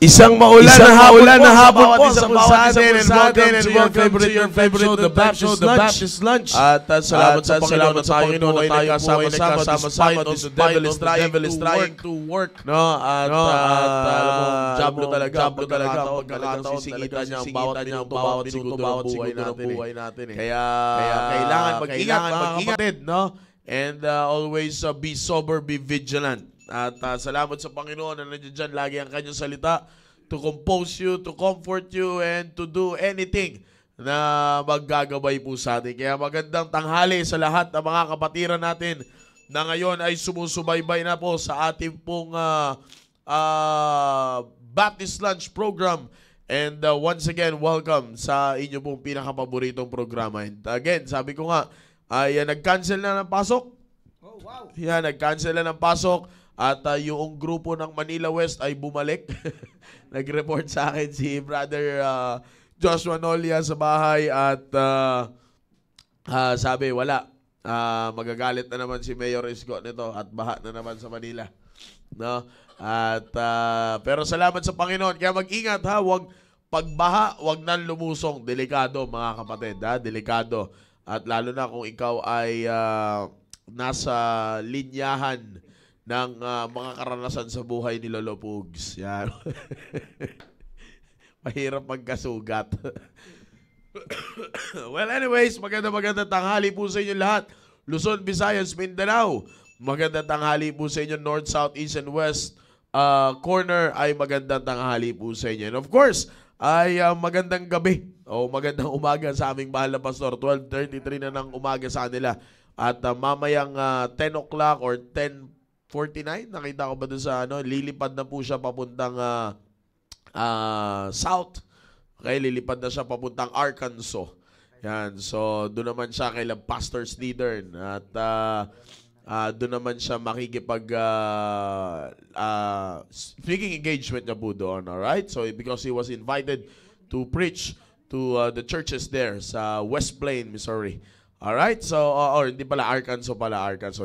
Isang maulan na hapon po sa bawat isa sa atin, and welcome to your favorite show, The Baptist Lunch. At salamat sa Panginoon na tayo kasama-sama despite the devil is trying to work. No, at jablo talaga pagkakataon sisigitan niya ang bawat minuto ng buhay natin. Kaya kailangan mag-ingat mga kapatid, no? And always be sober, be vigilant. At salamat sa Panginoon na nandiyan dyan lagi ang kanyang salita to compose you, to comfort you, and to do anything na maggagabay po sa atin. Kaya magandang tanghali sa lahat ng mga kapatiran natin na ngayon ay sumusubaybay na po sa ating pong Baptist Lunch program. And once again, welcome sa inyo pong pinakapaboritong programa. And again, sabi ko nga, ay nag-cancel na ng pasok. Oh, wow. Yan, nag-cancel na ng pasok. At yung grupo ng Manila West ay bumalik. Nag-report sa akin si Brother Joshua Nolia sa bahay at sabi, wala. Magagalit na naman si Mayor Isko nito at baha na naman sa Manila. No? At pero salamat sa Panginoon. Kaya mag-ingat ha, wag pagbaha, wag nang lumusong. Delikado mga kapatid, ha? Delikado. At lalo na kung ikaw ay nasa linyahan ng mga karanasan sa buhay ni Lolo Pugs. Yan. Mahirap magkasugat. Well, anyways, magandang tanghali po sa inyo lahat. Luzon, Visayas, Mindanao. Magandang tanghali po sa inyo. North, South, East, and West corner ay magandang tanghali po sa inyo. And of course, ay magandang gabi o magandang umaga sa aming mahal na pastor. 12:33 na ng umaga sa kanila. At mamayang 10 o'clock or 10:49, nakita ko ba doon sa lilipad na po siya papuntang south. Okay, lilipad na siya papuntang Arkansas. Yan, so doon naman siya kay Pastor Sneedern. At doon naman siya makikipag speaking engagement niya po doon, alright? So because he was invited to preach to the churches there sa West Plain, Missouri. Alright, so, or hindi pala Arkansas,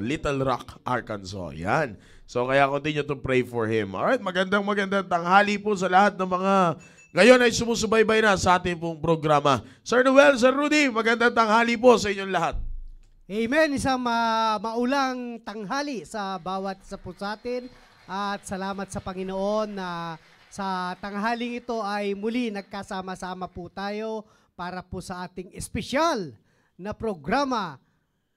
Little Rock, Arkansas. Yan. So, kaya continue to pray for him. Alright, magandang tanghali po sa lahat ng mga ngayon ay sumusubaybay na sa ating pong programa. Sir Noel, Sir Rudy, magandang tanghali po sa inyong lahat. Amen. Isang maulang tanghali sa bawat isa po sa atin. At salamat sa Panginoon na sa tanghaling ito ay muli nagkasama-sama po tayo para po sa ating espesyal na programa,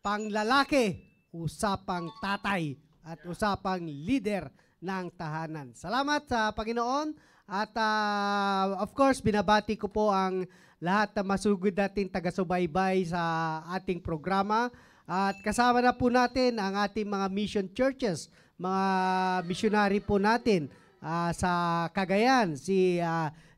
Panglalaki, Usapang Tatay at Usapang Leader ng Tahanan. Salamat sa Panginoon at of course binabati ko po ang lahat na masugod nating taga-subaybay sa ating programa at kasama na po natin ang ating mga mission churches, mga missionary po natin sa Cagayan, si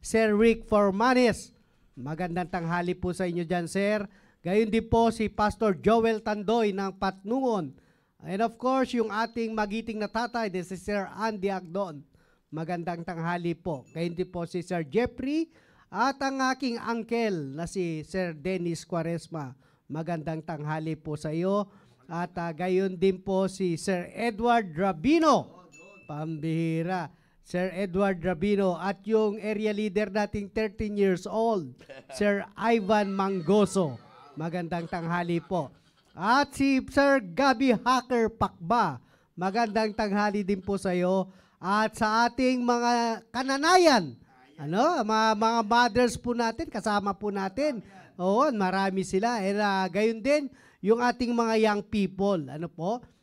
Sir Rick Formanes. Magandang tanghali po sa inyo dyan, Sir. Gayon din po si Pastor Joel Tandoy ng Patnungon. And of course, yung ating magiting na tatay, si Sir Andy Agdon. Magandang tanghali po. Gayon din po si Sir Jeffrey at ang aking uncle na si Sir Dennis Quaresma. Magandang tanghali po sa iyo. At gayon din po si Sir Edward Rabino. Pambihira. Sir Edward Rabino at yung area leader nating 13 years old, Sir Ivan Mangoso. Magandang tanghali po. At si Sir Gabi Hacker Pakba, magandang tanghali din po sa iyo. At sa ating mga kananayan, mga mothers po natin, kasama po natin. Oo, marami sila. And gayon din, yung ating mga young people.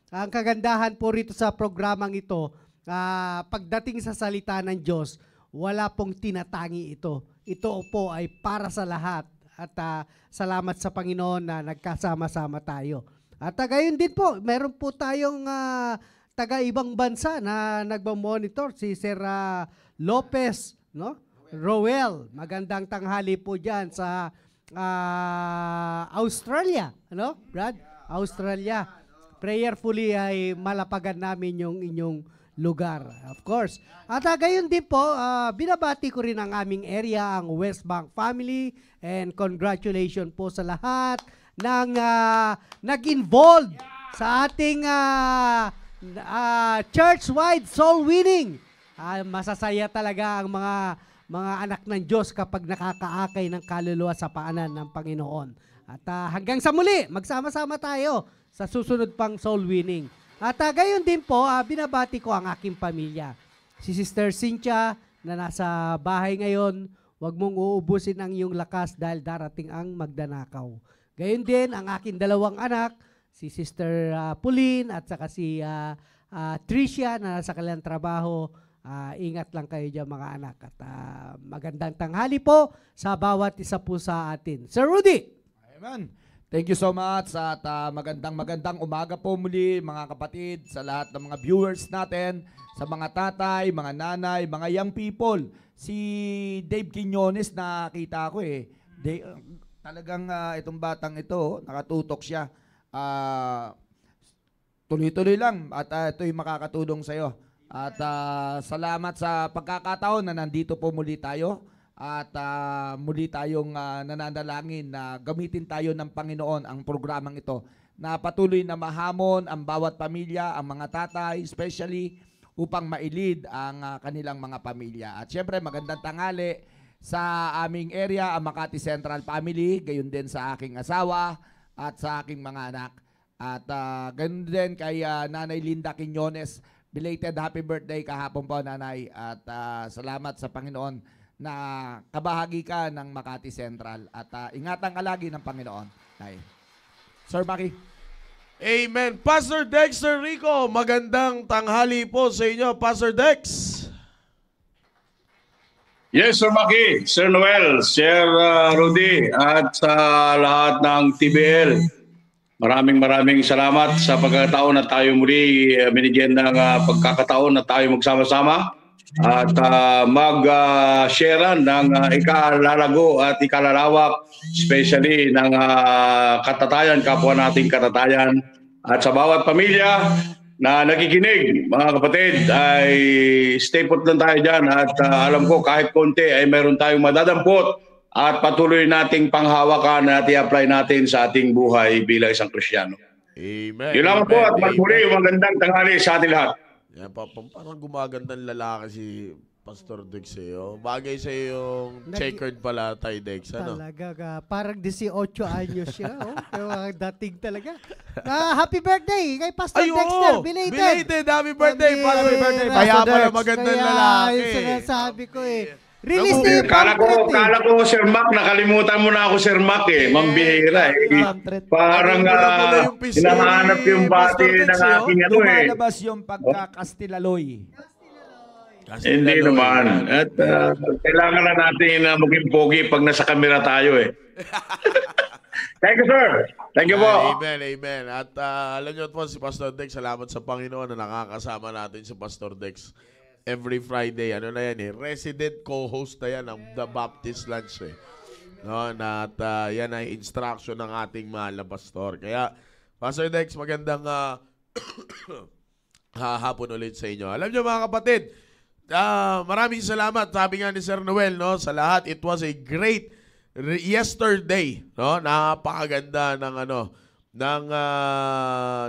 Ang kagandahan po rito sa programang ito, pagdating sa salita ng Diyos, wala pong tinatangi ito. Ito po ay para sa lahat. At salamat sa Panginoon na nagkasama-sama tayo. At gayon din po, meron po tayong taga-ibang bansa na nagmamonitor, si Sir Lopez, Roel. Magandang tanghali po dyan sa Australia. Brad? Australia. Prayerfully ay malapagan namin yung inyong lugar, of course. At gayon din po, binabati ko rin ang aming area, ang West Bank family, and congratulations po sa lahat ng nag-involved sa ating church-wide soul winning Masasaya talaga ang mga anak ng Diyos kapag nakakaakay ng kaluluwa sa paanan ng Panginoon. At hanggang sa muli, magsama-sama tayo sa susunod pang soul winning. At gayon din po, binabati ko ang aking pamilya. Si Sister Cynthia na nasa bahay ngayon, huwag mong uubusin ang iyong lakas dahil darating ang magdanakaw. Gayon din ang aking dalawang anak, si Sister Pauline at saka si Tricia na nasa kanilang trabaho. Ingat lang kayo dyan mga anak. At magandang tanghali po sa bawat isa po sa atin. Sir Rudy! Amen. Thank you so much at magandang umaga po muli mga kapatid sa lahat ng mga viewers natin, sa mga tatay, mga nanay, mga young people. Si Dave Quiñones nakita ko talagang itong batang ito, nakatutok siya. Tuloy-tuloy lang at ito'y makakatulong sa'yo. At salamat sa pagkakataon na nandito po muli tayo. At muli tayong nananalangin na gamitin tayo ng Panginoon ang programang ito na patuloy na mahamon ang bawat pamilya, ang mga tatay, especially upang mailid ang kanilang mga pamilya. At syempre magandang tanghali sa aming area, ang Makati Central Family, gayon din sa aking asawa at sa aking mga anak. At gayon din kay Nanay Linda Quiñones, belated happy birthday kahapon po Nanay. At salamat sa Panginoon na kabahagi ka ng Makati Central at ingatan ka lagi ng Panginoon. Ay. Sir Maki. Amen. Pastor Dexter Rico, magandang tanghali po sa inyo, Pastor Dex. Yes, Sir Maki, Sir Noel, Sir Rudy, at sa lahat ng TBL. Maraming salamat sa pagkakataon na tayo muli binigyan ng pagkakataon na tayo magsama-sama at mag-sharean ng ikalalago at ikalalawak, especially ng katatayan, kapwa nating katatayan. At sa bawat pamilya na nakikinig, mga kapatid, ay stay put lang tayo dyan. At alam ko kahit konti ay meron tayong madadampot at patuloy nating panghawakan at i-apply natin sa ating buhay bilang isang Kristiyano. Amen. Yun lang po at magmuli magandang tanghali sa ating lahat. Yan, parang gumagandang lalaki si Pastor Dex sa'yo. Bagay sa yung checkered pala tayo, Dex. Ano? Talaga, parang 18 anyos siya. Pero dating talaga. Happy birthday kay Pastor Dexter. Belated. Happy birthday. Happy birthday. Kaya pala magandang lalaki. Yung sinasabi ko Release na yung Kala ko, Sir Mac, nakalimutan mo na ako, Sir Mac Mambihira Parang hinahanap yung bati ng aking lumalabas yung pagkakastilaloy. Hindi naman. At kailangan na natin maging pogi pag nasa kamera tayo Thank you, sir. Thank you po. Amen. At alam nyo po si Pastor Dex, salamat sa Panginoon na nakakasama natin si Pastor Dex. Every Friday, ano na yan resident co-host na yan ng The Baptist Lunch No, at yan ay instruction ng ating mahal na pastor. Kaya, Pastor Dex, magandang hapon ulit sa inyo. Alam nyo mga kapatid, maraming salamat. Sabi nga ni Sir Noel, no, sa lahat, it was a great yesterday. No? Napakaganda ng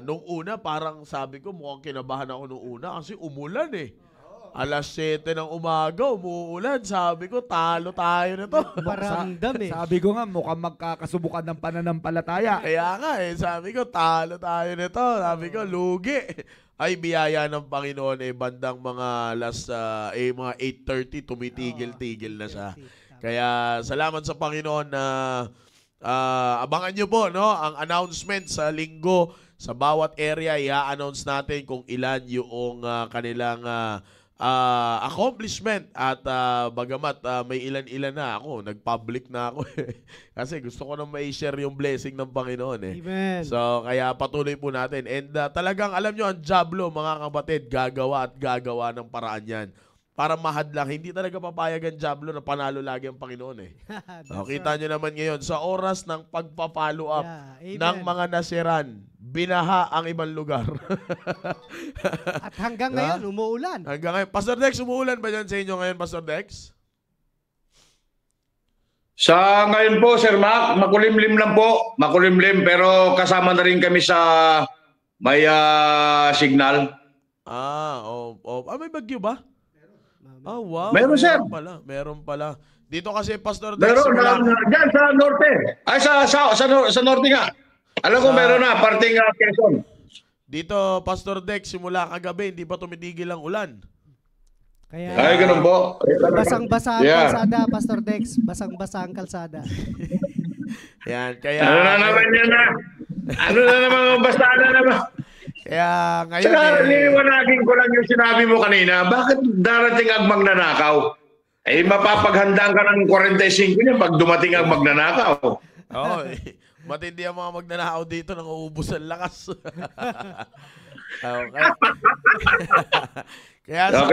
nung una, parang sabi ko, mukhang kinabahan ako nung una kasi umulan Alas 7 ng umaga, umuulan. Sabi ko, talo tayo nito. Paramdam Sabi ko nga, mukhang magkakasubukan ng pananampalataya. Kaya nga sabi ko, talo tayo nito. Sabi ko, lugi. Ay, biyaya ng Panginoon bandang mga mga 8:30, tumitigil-tigil na siya. Kaya, salamat sa Panginoon na abangan nyo po, no, ang announcement sa linggo. Sa bawat area, i-announce natin kung ilan yung kanilang accomplishment at bagamat may ilan-ilan na ako, nag-public na ako kasi gusto ko na ma-share yung blessing ng Panginoon Amen. So kaya patuloy po natin and talagang alam nyo ang Diablo mga kapatid, gagawa ng paraan yan para mahadlang. Hindi talaga papayag ang Diablo na panalo lagi ang Panginoon Kita nyo naman ngayon sa oras ng pagpa-follow up ng mga nasiran, binaha ang ibang lugar. At hanggang ngayon, umuulan. Hanggang ngayon. Pastor Dex, umuulan ba dyan sa inyo ngayon, Pastor Dex? Sa ngayon po, Sir Mac, makulimlim lang po. Makulimlim, pero kasama na rin kami sa may signal. May bagyo ba? Oh, wow. Meron, sir. Meron pala. Dito kasi, Pastor Dex, Meron dyan sa norte. Ay, sa norte nga. Alam ko meron na, parting Quezon. dito, Pastor Dex, simula kagabi, hindi pa tumitigil ang ulan. Kaya, Ay, ganun po. basang-basa ang kalsada, Pastor Dex. Basang-basa ang kalsada. Yan, kaya... Ano na naman yan na? Ano na naman, basta na naman. Kaya ngayon Saka, liwanagin ko lang yung sinabi mo kanina, bakit darating ang magnanakaw? Eh, mapapaghandaan ka ng 45 niya pag dumating ang magnanakaw. Oo, matindi ang mga magnanakaw dito, nanguubos ang lakas. Okay. Kaya sa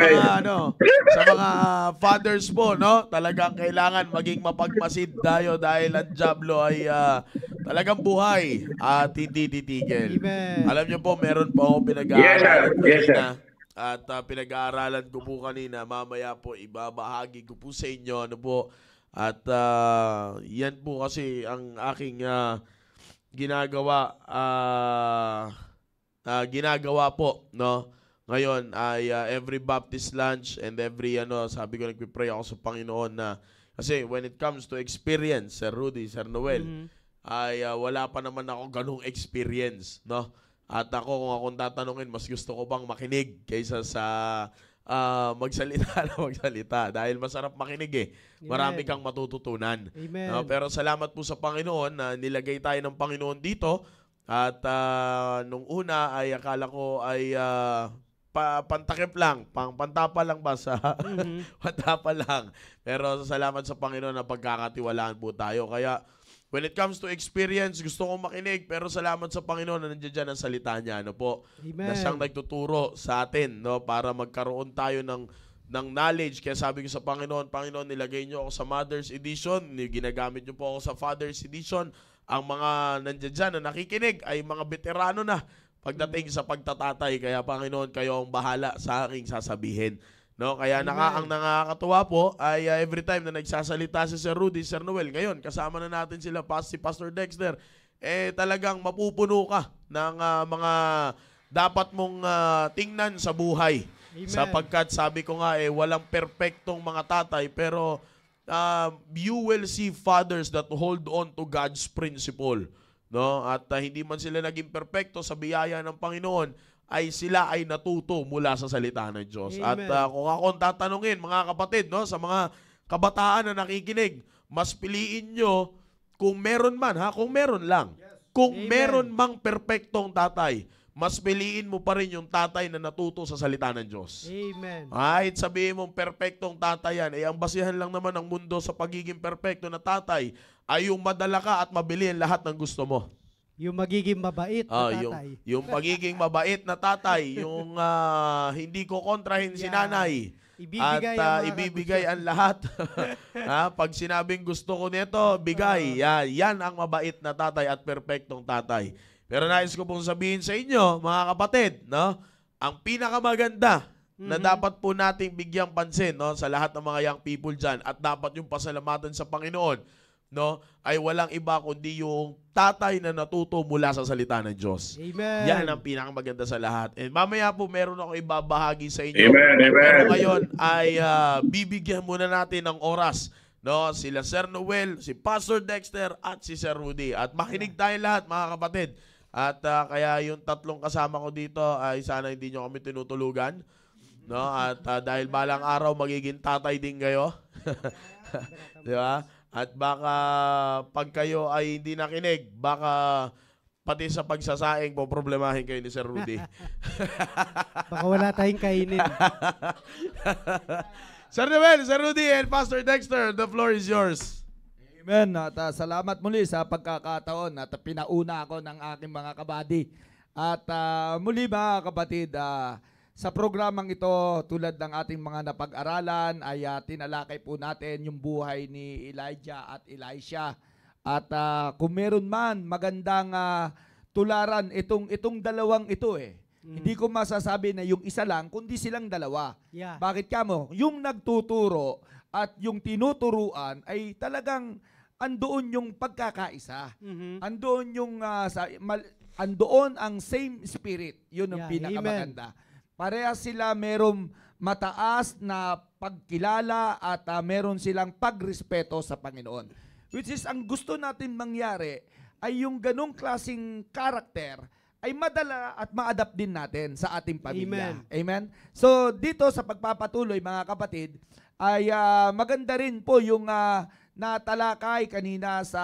mga fathers po, no, talagang kailangan maging mapagmasid tayo dahil ang Diablo ay talagang buhay at hindi titigil. Amen. Alam niyo po, meron po ako pinag-aaralan Yes, sir. at pinag-aaralan ko po kanina. Mamaya po ibabahagi ko po sa inyo ano po. At yan po kasi ang aking ginagawa po, no? Ngayon ay every Baptist lunch and every sabi ko nagpipray ako sa Panginoon na kasi when it comes to experience, Sir Rudy, Sir Noel, ay wala pa naman ako ganung experience, no? At ako kung akong tatanungin, mas gusto ko bang makinig kaysa sa magsalita dahil masarap makinig eh. Marami kang matututunan. Amen. No? Pero salamat po sa Panginoon na nilagay tayo ng Panginoon dito at nung una ay akala ko ay pantakip lang, pantapa lang ba sa pantapa lang. Pero salamat sa Panginoon na pagkakatiwalaan po tayo. Kaya when it comes to experience, gusto kong makinig pero salamat sa Panginoon na nandiyan dyan ang salita niya. Ano po? Amen. Na siyang nagtuturo sa atin, no, para magkaroon tayo ng knowledge. Kaya sabi ko sa Panginoon, Panginoon, nilagay niyo ako sa Mother's Edition, ginagamit niyo po ako sa Father's Edition. Ang mga nandiyan dyan na nakikinig ay mga veterano na pagdating sa pagtatatay. Kaya Panginoon, kayo ang bahala sa aking sasabihin. No, kaya ang nakakatuwa po ay every time na nagsasalita si Sir Rudy, Sir Noel, ngayon kasama na natin sila si Pastor Dexter, talagang mapupuno ka ng mga dapat mong tingnan sa buhay. Amen. Sapagkat sabi ko nga walang perpektong mga tatay pero you will see fathers that hold on to God's principle. No? At hindi man sila naging perpekto sa biyaya ng Panginoon, ay sila ay natuto mula sa salita ng Diyos. Amen. At kung akong tatanungin, mga kapatid, no, sa mga kabataan na nakikinig, mas piliin nyo kung meron man, kung meron lang. Kung Amen. meron mang perpektong tatay, mas piliin mo pa rin yung tatay na natuto sa salita ng Diyos. Amen. Kahit sabihin mong perpektong tatay yan, ang basihan lang naman ng mundo sa pagiging perpekto na tatay ay yung madala ka at mabili ang lahat ng gusto mo. Yung magiging mabait na tatay. Yung pagiging mabait na tatay, yung hindi ko kontrahin si nanay. Ibibigay at ang mga ibibigay ang lahat. Pag sinabing gusto ko nito, bigay. Yan ang mabait na tatay at perpektong tatay. Pero nais ko pong sabihin sa inyo, mga kapatid, no? Ang pinakamaganda na dapat po nating bigyang pansin, no, sa lahat ng mga young people dyan at dapat yung pasalamatan sa Panginoon, no, ay walang iba kundi yung tatay na natuto mula sa salita ng Diyos. Amen. Yan ang pinakamaganda sa lahat. And mamaya po meron ako ibabahagi sa inyo. Amen, amen. Pero ngayon ay bibigyan muna natin ng oras, no, sila Sir Noel, si Pastor Dexter at si Sir Rudy. At makinig tayo lahat, mga kapatid. At kaya yung tatlong kasama ko dito ay sana hindi nyo kami tinutulugan, no? At dahil balang araw magiging tatay din kayo. Di ba? At baka pag kayo ay hindi nakinig, baka pati sa pagsasaing poproblemahin kayo ni Sir Rudy. Baka wala tayong kainin. Sir Noel, Sir Rudy, and Pastor Dexter, the floor is yours. Amen. At salamat muli sa pagkakataon at pinauna ako ng aking mga kabady. At muli mga kapatid, sa programang ito, tulad ng ating mga napag-aralan, ay tinalakay po natin yung buhay ni Elijah at Elisha. At kung meron man magandang tularan itong dalawang ito Hindi ko masasabi na yung isa lang, kundi silang dalawa. Yeah. Bakit kamo? Yung nagtuturo at yung tinuturuan ay talagang andoon yung pagkakaisa. Andoon yung andoon ang same spirit. Yun ang Yeah, pinakamaganda. Parehas sila merong mataas na pagkilala at meron silang pagrespeto sa Panginoon. Which is, ang gusto natin mangyari ay yung ganong klaseng karakter ay madala at ma-adapt din natin sa ating pamilya. Amen? So, dito sa pagpapatuloy, mga kapatid, ay maganda rin po yung natalakay kanina sa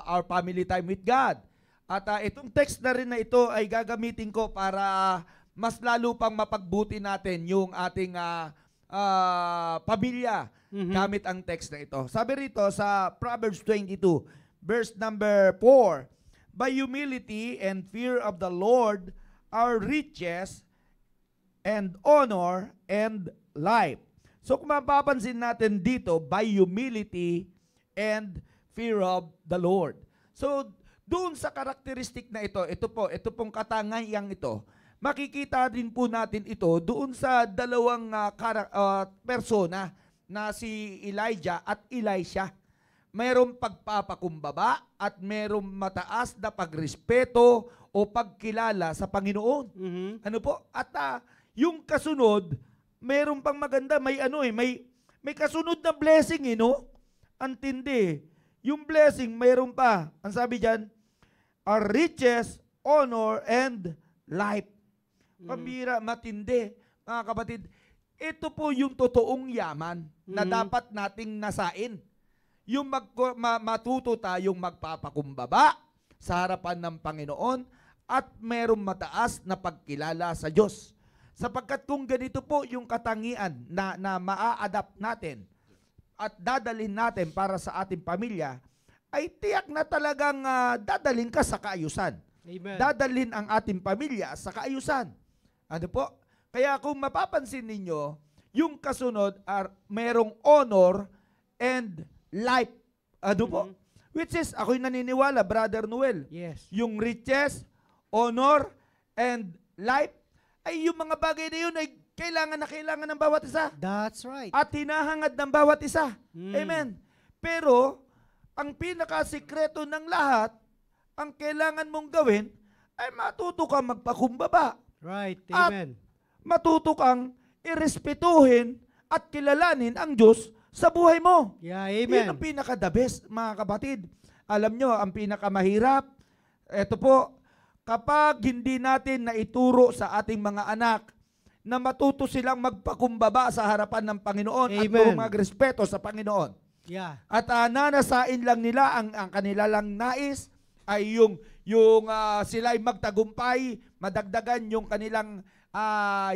Our Family Time with God. At itong text na rin na ito ay gagamitin ko para mas lalo pang mapagbuti natin yung ating pamilya gamit ang text na ito. Sabi rito sa Proverbs 22, verse number 4, by humility and fear of the Lord are riches and honor and life. So kung mapapansin natin dito, by humility and fear of the Lord. So doon sa karakteristik na ito pong katangiang ito, makikita din po natin ito doon sa dalawang persona na si Elijah at Elisha. Mayroong pagpapakumbaba at mayroong mataas na pagrespeto o pagkilala sa Panginoon. Ano po? At yung kasunod, mayroong pang maganda, may kasunod na blessing, Antindi. Yung blessing, mayroon pa. Ang sabi diyan, are riches, honor, and life. Pambira, matindi. Mga kapatid, ito po yung totoong yaman na dapat nating nasain. Yung matuto tayong magpapakumbaba sa harapan ng Panginoon at merong mataas na pagkilala sa Diyos. Sapagkat kung ganito po yung katangian na maa-adapt natin at dadalhin natin para sa ating pamilya, ay tiyak na talagang dadalhin ka sa kaayusan. Amen. Dadalhin ang ating pamilya sa kaayusan. Ano po? Kaya kung mapapansin ninyo, yung kasunod are merong honor and life. Ano po? Which is, ako'y naniniwala, Brother Noel, Yes. yung riches, honor, and life, ay yung mga bagay na yun ay kailangan ng bawat isa. That's right. At hinahangad ng bawat isa. Amen. Pero, ang pinakasikreto ng lahat, ang kailangan mong gawin, ay matuto kang magpakumbaba. Right. At Amen. matuto kang irespetuhin at kilalanin ang Diyos sa buhay mo. Yeah, Yan ang amen. pinaka-the best, mga kapatid. Alam nyo, ang pinakamahirap, eto po, kapag hindi natin naituro sa ating mga anak na matuto silang magpakumbaba sa harapan ng Panginoon at Amen. magrespeto sa Panginoon. Yeah. At nanasain lang nila ang kanila lang nais ay yung sila ay magtagumpay, madagdagan yung kanilang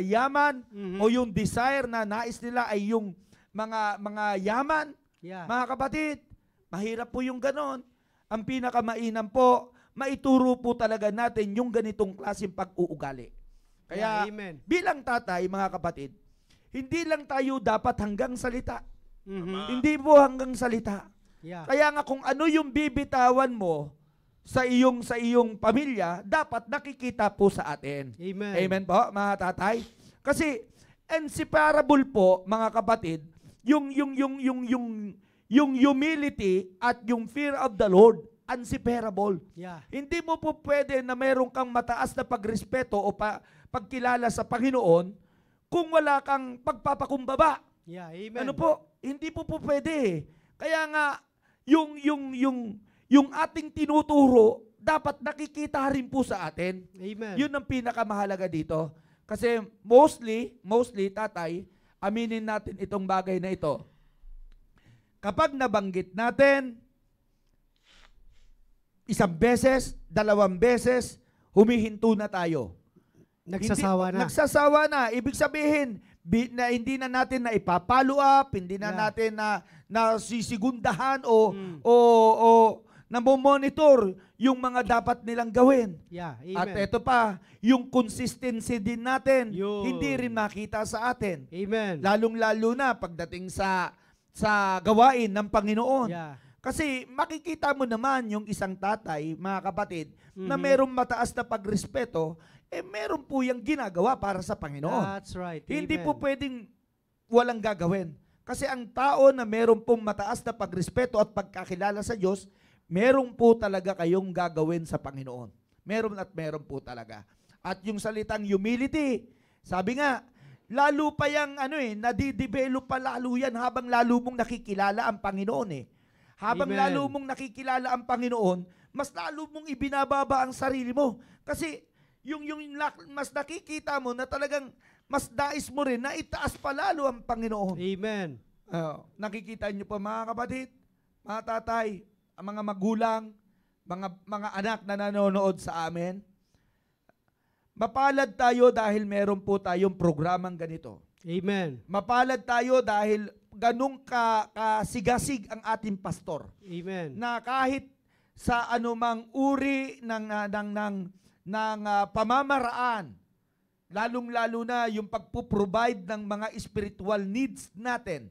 yaman o yung desire na nais nila ay yung mga yaman. Yeah. Mga kapatid, mahirap po yung ganon. Ang pinakamainam po, maituro po talaga natin yung ganitong klaseng pag-uugali. Kaya Yeah, amen. bilang tatay, mga kapatid, hindi lang tayo dapat hanggang salita. Hindi po hanggang salita. Yeah. Kaya nga kung ano yung bibitawan mo sa iyong pamilya, dapat nakikita po sa atin. Amen. Amen po, mga tatay. Kasi inseparable po, mga kapatid, yung humility at yung fear of the Lord, inseparable. Yeah. Hindi mo po pwede na meron kang mataas na pagrespeto o pagkilala sa Panginoon kung wala kang pagpapakumbaba. Yeah, amen. Ano po? Hindi po pwede. Kaya nga, yung ating tinuturo, dapat nakikita rin po sa atin. Amen. Yun ang pinakamahalaga dito. Kasi mostly, tatay, aminin natin itong bagay na ito. Kapag nabanggit natin, isang beses, 2 beses, humihinto na tayo. Nagsasawa na. Nagsasawa na. Ibig sabihin, na hindi na natin na ipapalo up, hindi na natin na sisigundahan o namomonitor yung mga dapat nilang gawin. Yeah, amen. At ito pa, yung consistency din natin, Yun. hindi rin makita sa atin. Amen. Lalong-lalo na pagdating sa gawain ng Panginoon. Yeah. Kasi makikita mo naman yung isang tatay, mga kapatid, na merong mataas na pagrespeto, meron po yung ginagawa para sa Panginoon. That's right. Hindi Amen. po pwedeng walang gagawin. Kasi ang tao na meron pong mataas na pagrespeto at pagkakilala sa Diyos, meron po talaga kayong gagawin sa Panginoon. Meron at meron po talaga. At yung salitang humility, sabi nga, lalo pa yung nadidevelop pa lalo yan habang lalo mong nakikilala ang Panginoon eh. Habang Amen. lalo mong nakikilala ang Panginoon, mas lalo mong ibinababa ang sarili mo. Kasi yung mas nakikita mo na talagang mas dais mo rin na itaas pa lalo ang Panginoon. Amen. Nakikita niyo pa mga kapatid, mga tatay, ang mga magulang, mga anak na nanonood sa amin. Mapalad tayo dahil meron po tayong programang ganito. Amen. Mapalad tayo dahil ganung kasigasig ang ating pastor. Amen. Na kahit sa anumang uri ng pamamaraan, lalong-lalo na yung pagpo-provide ng mga spiritual needs natin,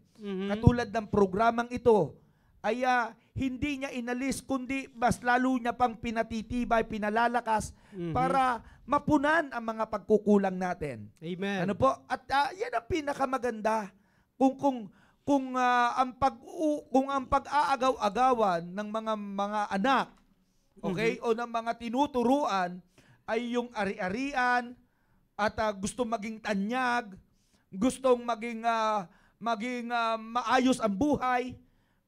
katulad ng programang ito, ay hindi niya inalis, kundi mas lalo niya pang pinatitibay, pinalalakas para mapunan ang mga pagkukulang natin. Amen. Ano po? At yan ang pinakamaganda. Kung ang pag-aagaw-agawan ng mga anak, okay, o ng mga tinuturuan ay yung ari-arian at gustong maging tanyag, gustong maging maayos ang buhay,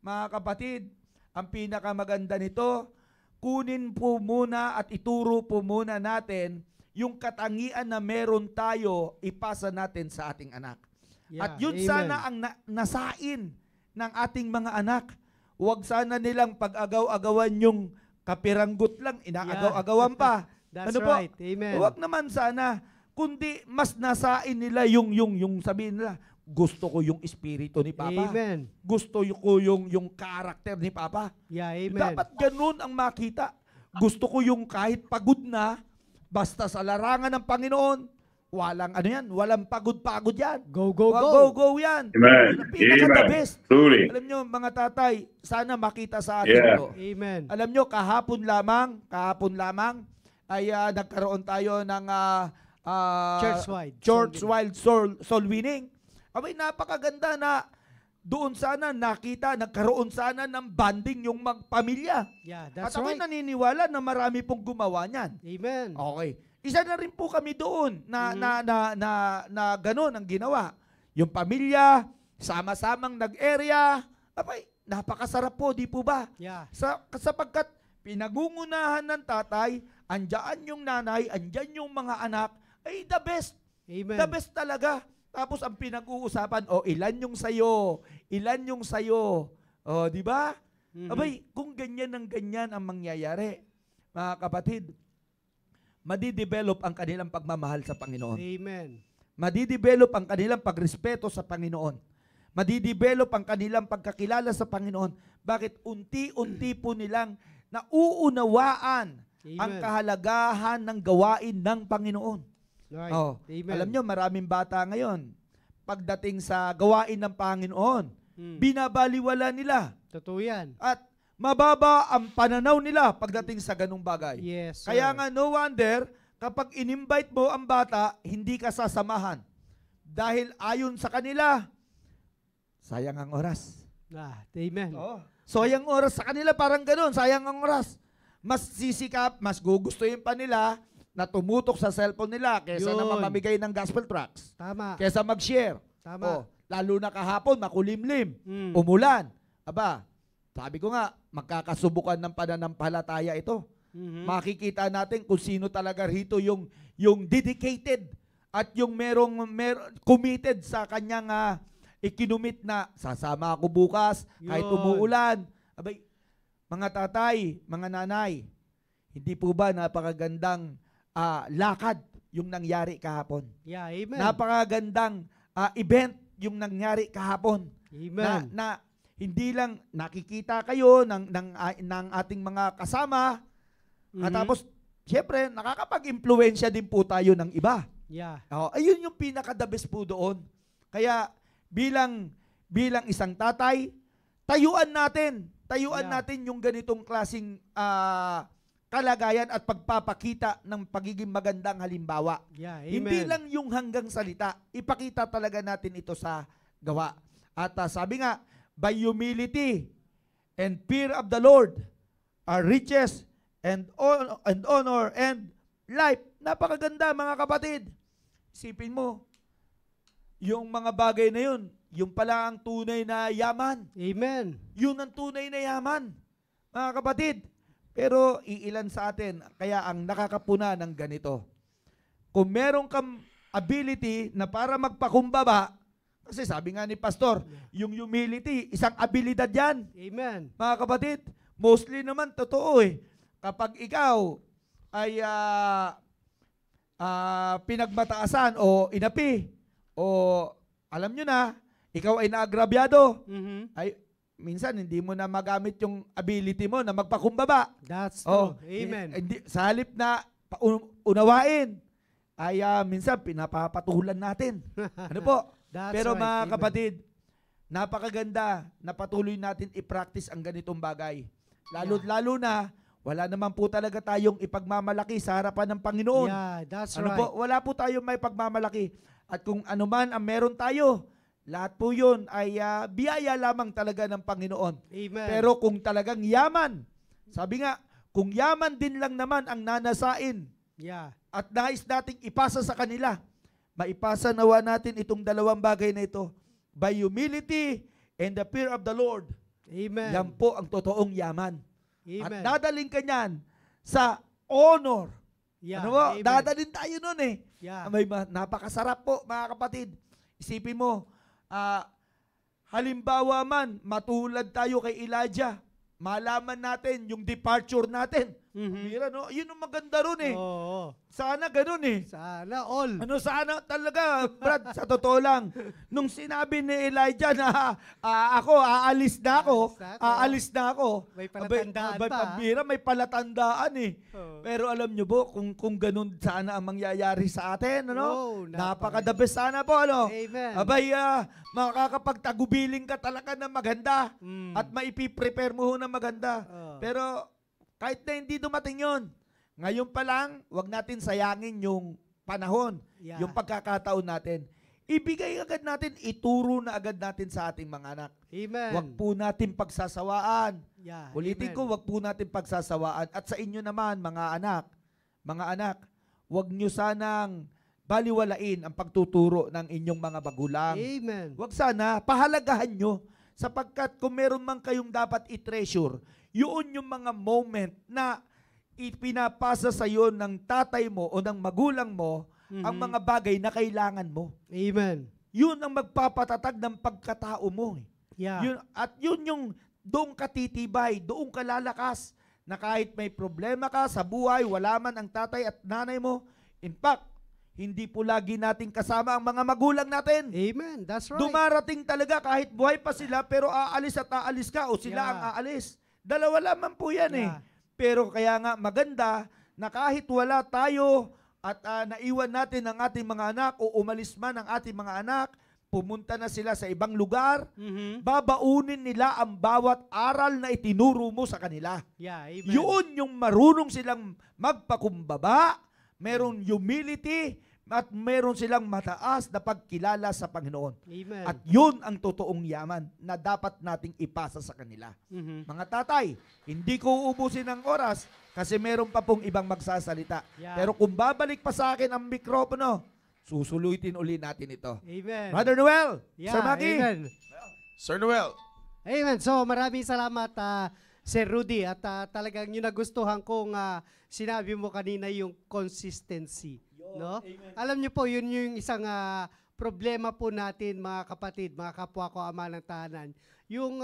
mga kapatid, ang pinakamaganda nito, kunin po muna at ituro po muna natin yung katangian na meron tayo, ipasa natin sa ating anak. Yeah, At yun amen. sana ang nasain ng ating mga anak. Huwag sana nilang pag-agaw-agawan yung kapiranggot lang, inaagaw-agawan pa. That's Ano po? right. Amen. Huwag naman sana, kundi mas nasain nila yung sabihin nila, gusto ko yung espiritu ni Papa. Amen. Gusto ko yung karakter ni Papa. Yeah, amen. Dapat ganun ang makita. Gusto ko yung kahit pagod na, basta sa larangan ng Panginoon, walang pagod-pagod yan. Go, go, go. Go yan. Amen. Ang pinaka-the Amen. best. Truly. Alam nyo, mga tatay, sana makita sa atin Yeah. to. Amen. Alam nyo, kahapon lamang, ay nagkaroon tayo ng Church-wide soul winning. Abay, napakaganda na doon sana nagkaroon sana ng banding yung pamilya. Yeah, At that's ako'y right. naniniwala na marami pong gumawa niyan. Amen. Okay. Isa na rin po kami doon na gano'n ang ginawa. Yung pamilya, sama-samang nag-area. Abay, napakasarap po, di po ba? Yeah. Sapagkat pinagungunahan ng tatay, andyan yung nanay, andyan yung mga anak, ay the best. Amen. The best talaga. Tapos ang pinag-uusapan, ilan yung sayo? Ilan yung sayo? Di ba? Abay, kung ganyan ang mangyayari, mga kapatid, madidevelop ang kanilang pagmamahal sa Panginoon. Amen. Madidevelop ang kanilang pagrespeto sa Panginoon. Madidevelop ang kanilang pagkakilala sa Panginoon. Bakit? Unti-unti po nilang nauunawaan ang Amen. kahalagahan ng gawain ng Panginoon. Right. Amen. Alam nyo, maraming bata ngayon, pagdating sa gawain ng Panginoon, binabaliwala nila. Totoo yan. At mababa ang pananaw nila pagdating sa ganung bagay. Yes, sir. Kaya nga, no wonder, kapag in-invite mo ang bata, hindi ka sasamahan. Dahil ayon sa kanila, sayang ang oras. Amen. Sayang oras sa kanila, parang ganun, sayang ang oras. Mas sisikap, mas gugustuhin pa nila na tumutok sa cellphone nila kaysa Yun. na mamamigay ng gospel tracts. Tama. Kaysa mag-share. Tama. Lalo na kahapon, makulimlim, Mm. umulan. Aba, sabi ko nga, magkakasubukan ng pananampalataya ito. Mhm. Makikita natin kung sino talaga rito yung dedicated at yung merong committed sa kanyang ikinumit na sasama ako bukas kahit Yun. umuulan. Abay, mga tatay, mga nanay, hindi po ba napakagandang lakad yung nangyari kahapon? Yeah, amen. Napakagandang event yung nangyari kahapon. Amen. Na hindi lang nakikita kayo ng ating mga kasama, at tapos siyempre nakakapag-impluwensya din po tayo ng iba. Yeah. Ayun yung pinaka-the best po doon. Kaya bilang isang tatay, tayuan Yeah. natin yung ganitong klasing kalagayan at pagpapakita ng pagiging magandang halimbawa. Yeah, amen. Hindi lang yung hanggang salita, ipakita talaga natin ito sa gawa. At sabi nga, by humility and fear of the Lord are riches and honor and life. Napakaganda mga kapatid. Isipin mo, yung mga bagay na yun, yung pala ang tunay na yaman. Amen. Yun ang tunay na yaman, mga kapatid. Pero iilan sa atin, kaya ang nakakapuna ng ganito. Kung meron kang ability na para magpakumbaba, kasi sabi nga ni Pastor, yung humility, isang abilidad yan. Amen. Mga kapatid, mostly naman totoo eh. Kapag ikaw ay pinagmataasan o inapi, o alam nyo na, ikaw ay naagrabyado, ay minsan hindi mo na magamit yung ability mo na magpakumbaba. That's true. Oh, Amen. Sa halip na unawain, ay minsan pinapapatulan natin. Ano po? That's Pero right. mga Amen. kapatid, napakaganda na patuloy natin i-practice ang ganitong bagay. Lalo na, wala naman po talaga tayong ipagmamalaki sa harapan ng Panginoon. Yeah, that's Ano right. po? Wala po tayong may pagmamalaki. At kung ano man ang meron tayo, lahat po yun ay biyaya lamang talaga ng Panginoon. Amen. Pero kung talagang yaman, sabi nga, kung yaman din lang naman ang nanasain yeah. at nais nating ipasa sa kanila, maipasa nawa natin itong dalawang bagay na ito. By humility and the fear of the Lord. Amen. Yan po ang totoong yaman. Amen. At dadaling ka niyan sa honor. Yeah. Ano mo? Amen. Dadalhin tayo nun eh. Yeah. Napakasarap po, mga kapatid. Isipin mo, halimbawa man, matulad tayo kay Elijah, malaman natin yung departure natin. Mira, no? Yun ang maganda ron eh. Oo. Sana ganun eh. Sana all. Sana talaga, Brad, sa totoo lang, nung sinabi ni Elijah na ako, aalis na ako. May palatandaan pa. May palatandaan eh. Oo. Pero alam nyo po, kung ganun sana ang mangyayari sa atin, ano? Oh, Napaka-the best sana po, ano? Amen. Abay, makakapagtagubiling ka talaga ng maganda at maipiprepare mo ho ng maganda. Oh. Pero kahit na hindi dumating yun, ngayon pa lang, wag natin sayangin yung panahon, Yeah. yung pagkakataon natin. Ibigay agad natin, ituro na agad natin sa ating mga anak. Amen. Wag po natin pagsasawaan. Yeah. Ulitin Amen. ko, wag po natin pagsasawaan. At sa inyo naman, mga anak, wag nyo sanang baliwalain ang pagtuturo ng inyong mga magulang. Amen. Wag sana, pahalagahan nyo. Sapagkat kung meron man kayong dapat i-treasure, yun yung mga moment na ipinapasa sa iyo ng tatay mo o ng magulang mo ang mga bagay na kailangan mo. Amen. Yun ang magpapatatag ng pagkatao mo. Yeah. Yun yung doon ka titibay, doon ka lalakas, na kahit may problema ka sa buhay, wala man ang tatay at nanay mo. In fact, hindi po lagi natin kasama ang mga magulang natin. Amen. That's right. Dumarating talaga kahit buhay pa sila, pero aalis at aalis ka o sila Yeah. ang aalis. Dalawa lamang po yan eh. Yeah. Pero kaya nga maganda na kahit wala tayo at naiwan natin ang ating mga anak o umalis man ang ating mga anak, pumunta na sila sa ibang lugar, babaunin nila ang bawat aral na itinuro mo sa kanila. Yeah. Amen. Yun yung marunong silang magpakumbaba, meron humility, at meron silang mataas na pagkilala sa Panginoon. Amen. At yun ang totoong yaman na dapat nating ipasa sa kanila. Mga tatay, hindi ko uubusin ang oras kasi meron pa pong ibang magsasalita. Yeah. Pero kung babalik pa sa akin ang mikropono, susulutin uli natin ito. Amen. Brother Noel, Yeah. Sir Maki. Amen. Sir Noel. Amen. So maraming salamat Sir Rudy at talagang yung nagustuhan kong sinabi mo kanina yung consistency, no? Alam niyo po yun yung isang problema po natin mga kapatid, mga kapwa ko ama ng tahanan. Yung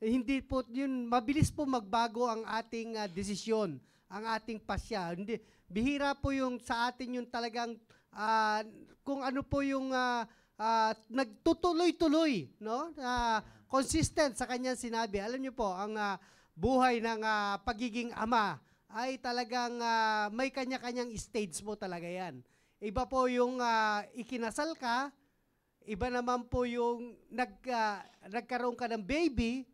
hindi po yun mabilis po magbago ang ating desisyon, ang ating pasya. Hindi bihira po yung sa atin yung talagang kung ano po yung nagtutuloy-tuloy, no? Consistent sa kanyang sinabi. Alam niyo po, ang buhay ng pagiging ama ay talagang may kanya-kanyang stage po talaga yan. Iba po yung ikinasal ka, iba naman po yung nagkaroon ka ng baby,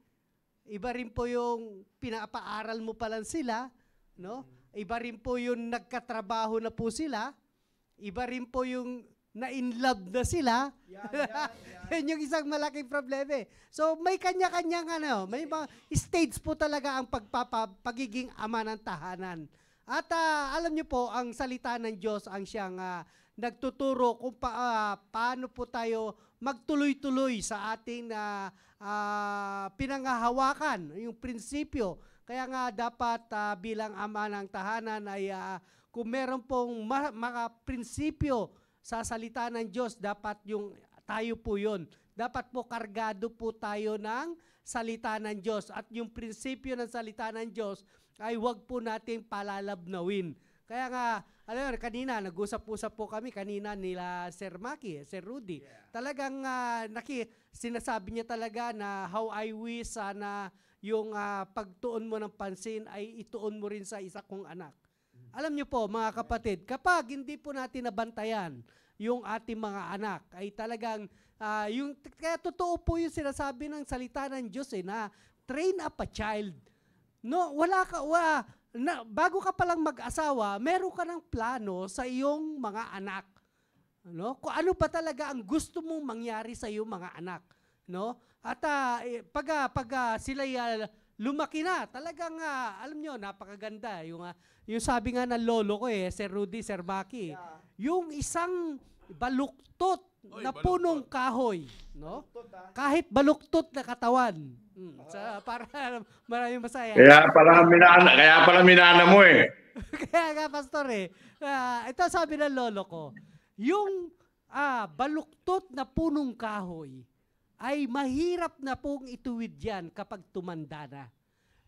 iba rin po yung pinapaaral mo pa lang sila, no? Iba rin po yung nagkatrabaho na po sila, iba rin po yung na-in love na sila. Yan yung isang malaking problema eh. So may kanya-kanyang may mga stage po talaga ang pagiging ama ng tahanan. At alam niyo po, ang salita ng Diyos ang siyang nagtuturo kung paano po tayo magtuloy-tuloy sa ating pinanghahawakan, yung prinsipyo. Kaya nga dapat bilang ama ng tahanan ay kung meron pong mga prinsipyo sa salita ng Diyos, dapat yung tayo po yun. Dapat po kargado po tayo ng salita ng Diyos. At yung prinsipyo ng salita ng Diyos ay wag po nating palalabnawin. Kaya nga, alam mo, kanina, nag-usap-usap po kami kanina nila Sir Maki, Sir Rudy. Yeah. Talagang sinasabi niya talaga na how I wish na yung pagtuon mo ng pansin ay ituon mo rin sa isa kong anak. Alam niyo po, mga kapatid, kapag hindi po natin nabantayan yung ating mga anak, ay talagang, kaya totoo po yung sinasabi ng salita ng Diyos na train up a child. No, bago ka palang mag-asawa, meron ka ng plano sa iyong mga anak. No? Kung ano ba talaga ang gusto mong mangyari sa iyong mga anak. No? At pag sila lumaki na, talagang, alam nyo, napakaganda. Yung sabi nga ng lolo ko Sir Rudy, Sir Maki, yung isang baluktot na punong kahoy, no? Kahit baluktot na katawan. Para maraming masaya. Kaya pala minana mo Kaya nga, Pastor ito sabi ng lolo ko, yung baluktot na punong kahoy ay mahirap na pong ituwid yan kapag tumanda na.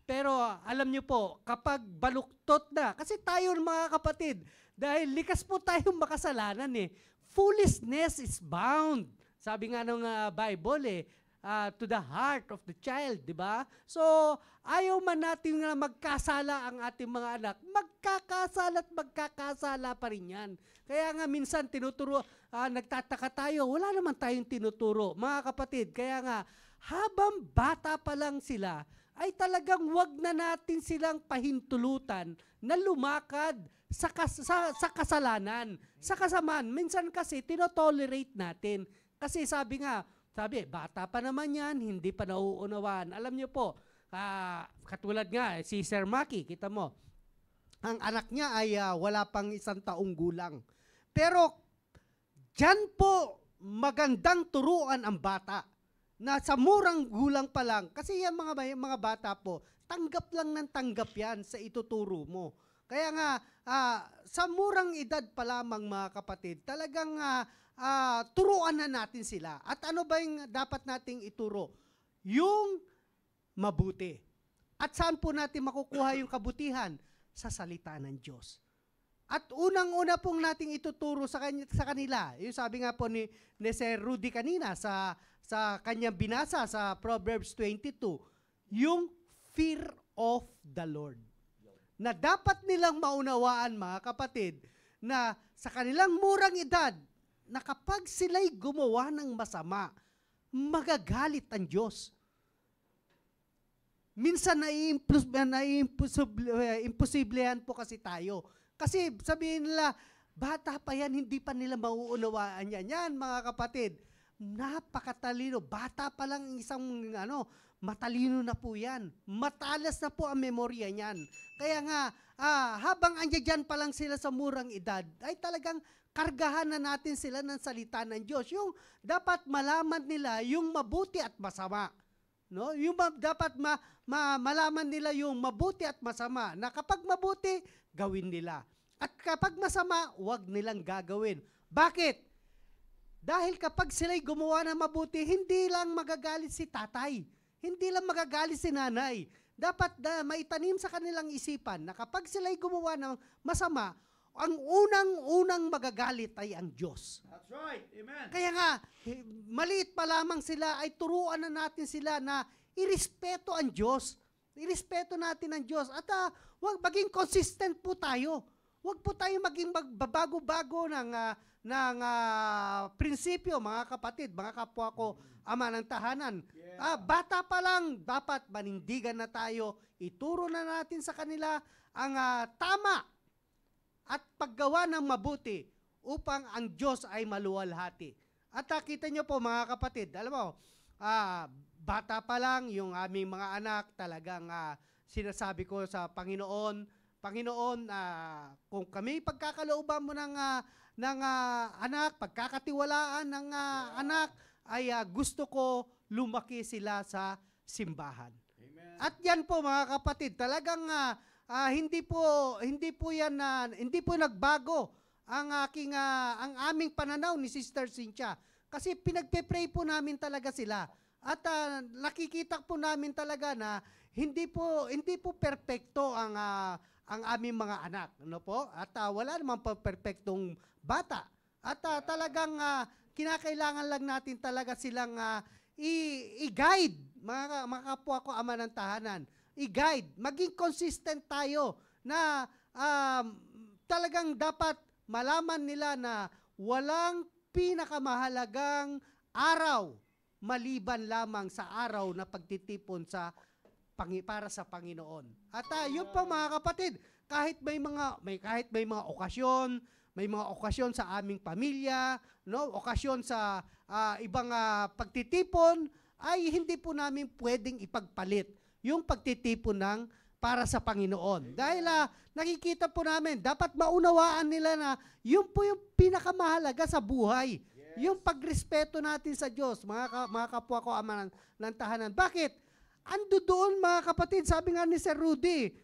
Pero alam nyo po, kapag baluktot na, kasi tayo mga kapatid, dahil likas po tayong makasalanan foolishness is bound. Sabi nga ng Bible to the heart of the child, di ba? So, ayaw man natin na magkasala ang ating mga anak, magkakasala pa rin yan. Kaya nga minsan nagtataka tayo, wala naman tayong tinuturo. Mga kapatid, kaya nga, habang bata pa lang sila, ay talagang wag na natin silang pahintulutan na lumakad sa kasalanan, sa kasamaan. Minsan kasi, tinotolerate natin. Kasi sabi, bata pa naman yan, hindi pa nauunawaan. Alam niyo po, katulad nga, si Sir Maki, kita mo, ang anak niya ay wala pang 1 taong gulang. Pero, dyan po, magandang turuan ang bata na sa murang gulang pa lang, kasi yan mga bata po, tanggap lang ng tanggap yan sa ituturo mo. Kaya nga, sa murang edad pa lamang mga kapatid, talagang turuan na natin sila. At ano ba yung dapat nating ituro? Yung mabuti. At saan po natin makukuha yung kabutihan? Sa salita ng Diyos. At unang-una pong nating ituturo sa kanila, yung sabi nga po ni Sir Rudy kanina sa kanyang binasa sa Proverbs 22, yung fear of the Lord. Na dapat nilang maunawaan, mga kapatid, na sa kanilang murang edad, na kapag sila'y gumawa ng masama, magagalit ang Diyos. Minsan imposiblihan po kasi tayo. Kasi sabihin nila, bata pa yan, hindi pa nila mauunawaan yan. Yan, mga kapatid, napakatalino. Bata pa lang isang matalino na po yan. Matalas na po ang memorya niyan. Kaya nga, habang andyan pa lang sila sa murang edad, ay talagang kargahan na natin sila ng salita ng Diyos. Yung dapat malaman nila yung mabuti at masama. No? Yung dapat malaman nila yung mabuti at masama. Na kapag mabuti, gawin nila. At kapag masama, huwag nilang gagawin. Bakit? Dahil kapag sila'y gumawa ng mabuti, hindi lang magagalit si tatay. Hindi lang magagalit si nanay. Dapat maitanim sa kanilang isipan na kapag sila'y gumawa ng masama, ang unang magagalit ay ang Diyos. That's right. Amen. Kaya nga, maliit pa lamang sila, ay turuan na natin sila na irespeto ang Diyos. Irespeto natin ang Diyos. At wag maging consistent po tayo. Huwag po tayo maging magbabago-bago ng prinsipyo, mga kapatid, mga kapwa ko, ama ng tahanan. Yeah. Bata pa lang, dapat manindigan na tayo. Ituro na natin sa kanila ang tama at paggawa ng mabuti upang ang Diyos ay maluwalhati. At kita nyo po, mga kapatid, alam mo, bata pa lang yung aming mga anak, talagang sinasabi ko sa Panginoon, kung kami pagkakalooban mo ng ng anak, pagkakatiwalaan ng anak, ay gusto ko lumaki sila sa simbahan. At yan po mga kapatid, talagang hindi po yan hindi po nagbago ang aming pananaw ni Sister Cynthia. Kasi pinagpe-pray po namin talaga sila. At nakikita po namin talaga na hindi po perpekto ang aming mga anak, ano po? At wala namang perpektong bata. At talagang kinakailangan lang natin talaga silang i-guide, mga kapwa ko ama ng tahanan, i-guide, maging consistent tayo na talagang dapat malaman nila na walang pinakamahalagang araw maliban lamang sa araw na pagtitipon para sa Panginoon. At yun pa mga kapatid, kahit may mga okasyon sa aming pamilya, no, okasyon sa ibang pagtitipon, ay hindi po namin pwedeng ipagpalit yung pagtitipon para sa Panginoon. Dahil nakikita po namin, dapat maunawaan nila na yun po yung pinakamahalaga sa buhay. Yung pagrespeto natin sa Diyos, mga kapwa ko ama ng tahanan. Bakit? Ando doon mga kapatid, sabi nga ni Sir Rudy,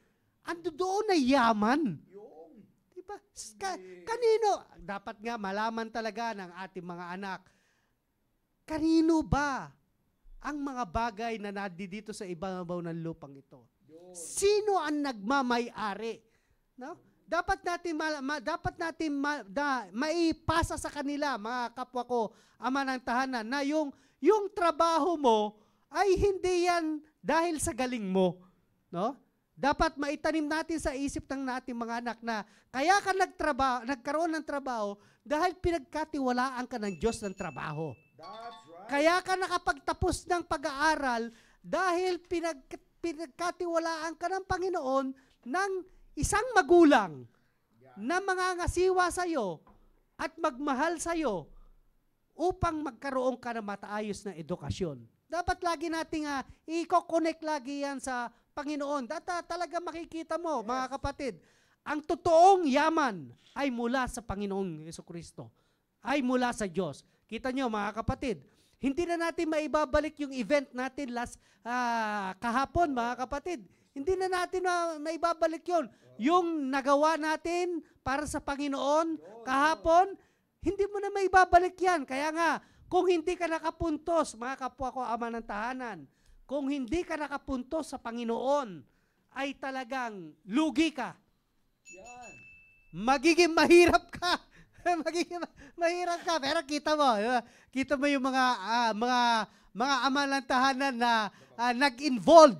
ando doon na yaman. Diba? Kanino? Dapat nga malaman talaga ng ating mga anak, kanino ba ang mga bagay na nandito sa ibabaw ng lupang ito? Sino ang nagmamay-ari? No? Dapat natin maipasa sa kanila, mga kapwa ko, ama ng tahanan, na yung trabaho mo ay hindi yan dahil sa galing mo. No? Dapat maitanim natin sa isip ng nating mga anak na kaya ka nagkaroon ng trabaho dahil pinagkatiwalaan ka ng Diyos ng trabaho. Kaya ka nakapagtapos ng pag-aaral dahil pinagkatiwalaan ka ng Panginoon ng isang magulang na mangangasiwa sa'yo at magmahal sa'yo upang magkaroon ka ng mataayos na edukasyon. Dapat lagi nating i-connect lagi yan sa Panginoon. Talaga makikita mo, mga kapatid, ang totoong yaman ay mula sa Panginoong Jesucristo, ay mula sa Diyos. Kita nyo, mga kapatid, hindi na natin maibabalik yung event natin kahapon, mga kapatid. Hindi na natin maibabalik yun. Yung nagawa natin para sa Panginoon kahapon, hindi mo na maibabalik yan. Kaya nga, kung hindi ka nakapuntos, mga kapwa ko ama ng tahanan, kung hindi ka nakapuntos sa Panginoon, ay talagang lugi ka. Magiging mahirap ka. Mahirap ka. Pero kita mo yung mga ama ng tahanan na nag-involve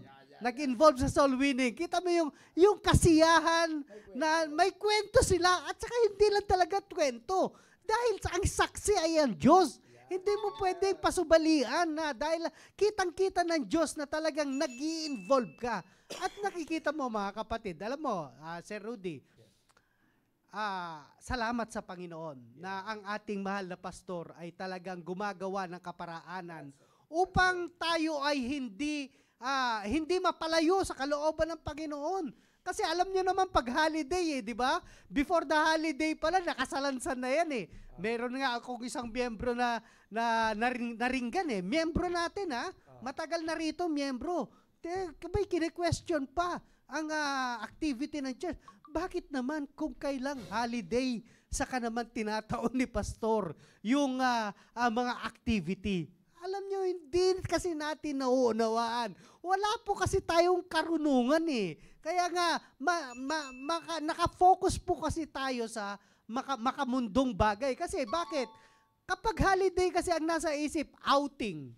sa soul winning. Kita mo yung kasiyahan na may kwento sila at saka hindi lang talaga kwento. Dahil ang saksi ay ang Diyos. Hindi mo pwedeng pasubalian na dahil kitang-kita ng Diyos na talagang nag-i-involve ka. At nakikita mo mga kapatid, alam mo, Sir Rudy, salamat sa Panginoon na ang ating mahal na pastor ay talagang gumagawa ng kaparaanan upang tayo ay hindi mapalayo sa kalooban ng Panginoon. Kasi alam nyo naman pag holiday di ba? Before the holiday pala, nakasalansan na yan Meron nga akong isang miyembro na naringgan Miyembro natin Matagal na rito, miyembro. Kabay, kine-question pa ang activity ng church. Bakit naman kung kailang holiday saka naman tinataon ni pastor yung mga activity? Alam nyo, hindi kasi natin nauunawaan. Wala po kasi tayong karunungan Kaya nga, nakafocus po kasi tayo sa makamundong bagay. Kasi bakit? Kapag holiday kasi ang nasa isip, outing.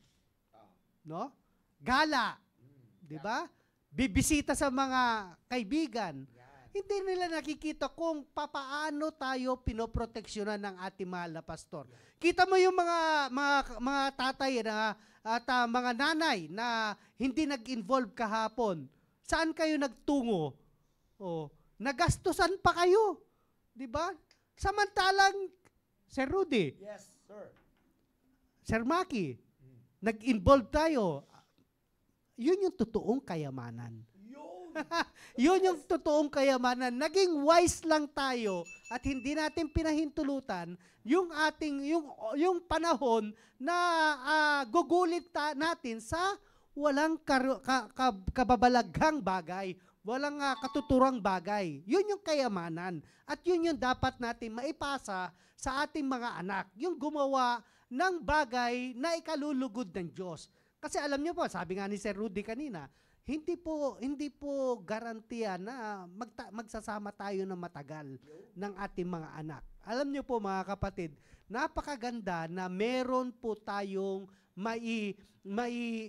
No? Gala. Di ba? Bibisita sa mga kaibigan. Hindi nila nakikita kung papaano tayo pinoproteksyonan ng ating mahal na pastor. Kita mo yung mga tatay at mga nanay na hindi nag-involve kahapon. Saan kayo nagtungo? Nagastusan pa kayo. Di ba? Samantalang, Sir Rudy, yes, sir. Sir Maki, nag-involve tayo. Yun yung totoong kayamanan. Yun yung totoong kayamanan. Naging wise lang tayo at hindi natin pinahintulutan yung yung panahon na gugulit natin sa walang kababalaghang bagay, walang katuturang bagay. Yun yung kayamanan. At yun yung dapat natin maipasa sa ating mga anak. Yung gumawa ng bagay na ikalulugod ng Diyos. Kasi alam niyo po, sabi nga ni Sir Rudy kanina, hindi po garantiya na magsasama tayo ng matagal ng ating mga anak. Alam niyo po mga kapatid, napakaganda na meron po tayong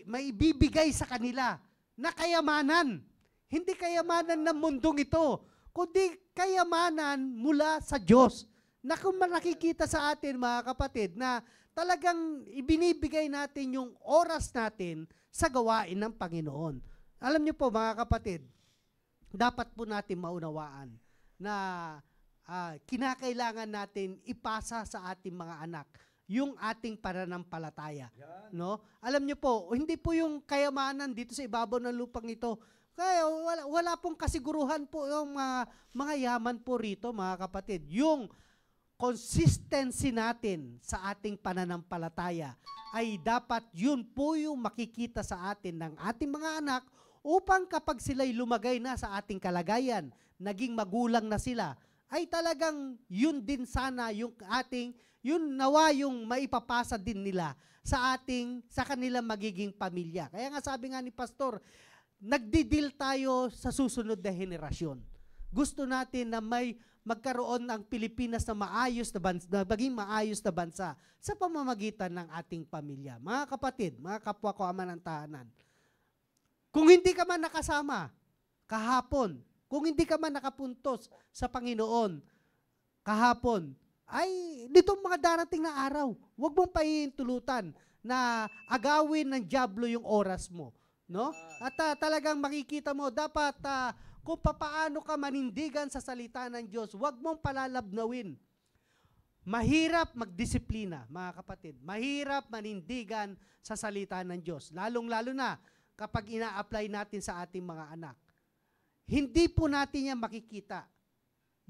maibibigay sa kanila na kayamanan. Hindi kayamanan ng mundong ito, kundi kayamanan mula sa Diyos. Na kung nakikita sa atin mga kapatid na talagang ibinibigay natin yung oras natin sa gawain ng Panginoon. Alam niyo po mga kapatid, dapat po natin maunawaan na kinakailangan natin ipasa sa ating mga anak yung ating pananampalataya. No? Alam niyo po, hindi po yung kayamanan dito sa ibabaw ng lupang ito. Kaya wala pong kasiguruhan po yung mga yaman po rito mga kapatid. Yung consistency natin sa ating pananampalataya ay dapat yun po yung makikita sa atin ng ating mga anak upang kapag sila'y lumagay na sa ating kalagayan, naging magulang na sila, ay talagang yun din sana yung yun nawa yung maipapasa din nila sa kanilang magiging pamilya. Kaya nga sabi nga ni Pastor, nagdidil tayo sa susunod na henerasyon. Gusto natin na magkaroon ng Pilipinas na maayos na bansa, na maging maayos na bansa sa pamamagitan ng ating pamilya. Mga kapatid, mga kapwa ko ama ng tahanan, kung hindi ka man nakasama kahapon, kung hindi ka man nakapuntos sa Panginoon kahapon, ay nitong mga darating na araw, huwag mong pahihintulutan na agawin ng dyablo yung oras mo. No? At talagang makikita mo, dapat kung papaano ka manindigan sa salita ng Diyos, huwag mong palalabnawin. Mahirap magdisiplina, mga kapatid. Mahirap manindigan sa salita ng Diyos. Lalong-lalo na kapag ina-apply natin sa ating mga anak. Hindi po natin yan makikita.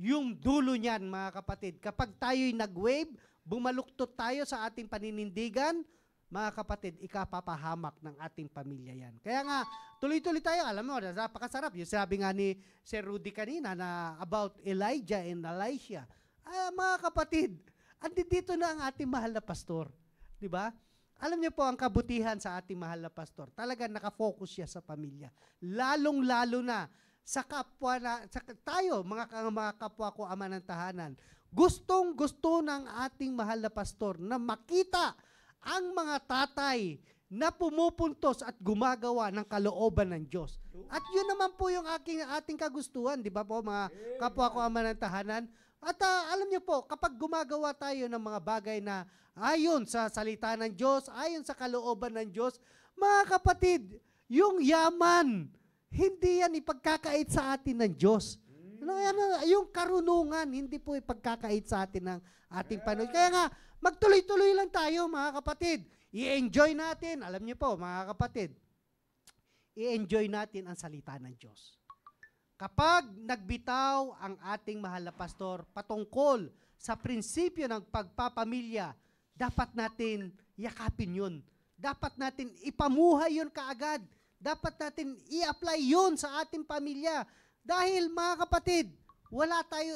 Yung dulo niyan, mga kapatid. Kapag tayo'y nag-wave, bumaluktot tayo sa ating paninindigan, mga kapatid, ikapapahamak ng ating pamilya yan. Kaya nga, tuloy-tuloy tayo. Alam mo, napakasarap. Yung sabi nga ni Sir Rudy kanina na about Elijah and Elisha. Mga kapatid, andito na ang ating mahal na pastor. Diba? Alam niyo po, ang kabutihan sa ating mahal na pastor, talagang nakafocus siya sa pamilya. Lalong-lalo na sa kapwa tayo, mga kapwa ko ama ng tahanan. Gustong-gusto ng ating mahal na pastor na makita ang mga tatay na pumupuntos at gumagawa ng kalooban ng Diyos. At yun naman po yung ating kagustuhan, di ba po mga kapwa ko ama ng tahanan? At alam niyo po, kapag gumagawa tayo ng mga bagay na ayon sa salita ng Diyos, ayon sa kalooban ng Diyos, mga kapatid, yung yaman, hindi yan ipagkakait sa atin ng Diyos. Yung karunungan, hindi po ipagkakait sa atin ng ating Panginoon. Kaya nga, magtuloy-tuloy lang tayo, mga kapatid. I-enjoy natin, alam niyo po, mga kapatid, i-enjoy natin ang salita ng Diyos. Kapag nagbitaw ang ating mahal na pastor patungkol sa prinsipyo ng pagpapamilya, dapat natin yakapin yun. Dapat natin ipamuhay yun kaagad. Dapat natin i-apply yun sa ating pamilya. Dahil mga kapatid,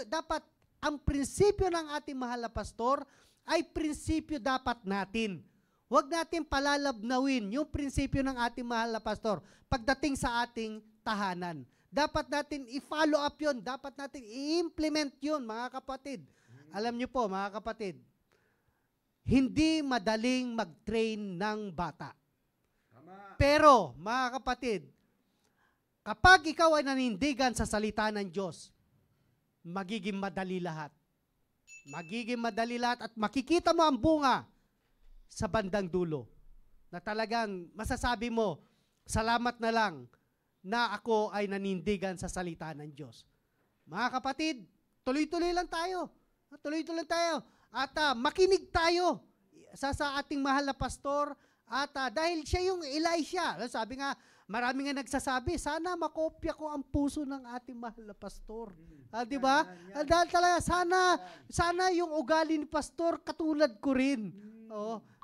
dapat ang prinsipyo ng ating mahal na pastor ay prinsipyo dapat natin. Huwag natin palalabnawin yung prinsipyo ng ating mahal na pastor pagdating sa ating tahanan. Dapat natin i-follow up yun. Dapat natin i-implement yun, mga kapatid. Alam niyo po, mga kapatid, hindi madaling mag-train ng bata. Pero, mga kapatid, kapag ikaw ay nanindigan sa salita ng Diyos, magiging madali lahat. Magiging madali lahat at makikita mo ang bunga sa bandang dulo. Na talagang masasabi mo, salamat na lang na ako ay nanindigan sa salita ng Diyos. Mga kapatid, tuloy-tuloy lang tayo. Tuloy-tuloy tayo. At makinig tayo sa ating mahal na pastor. At dahil siya yung Elisha, sabi nga, Marami nga nagsasabi, sana makopya ko ang puso ng ating mahal na pastor. Di ba? Dahil talaga, sana yung ugali ni pastor katulad ko rin.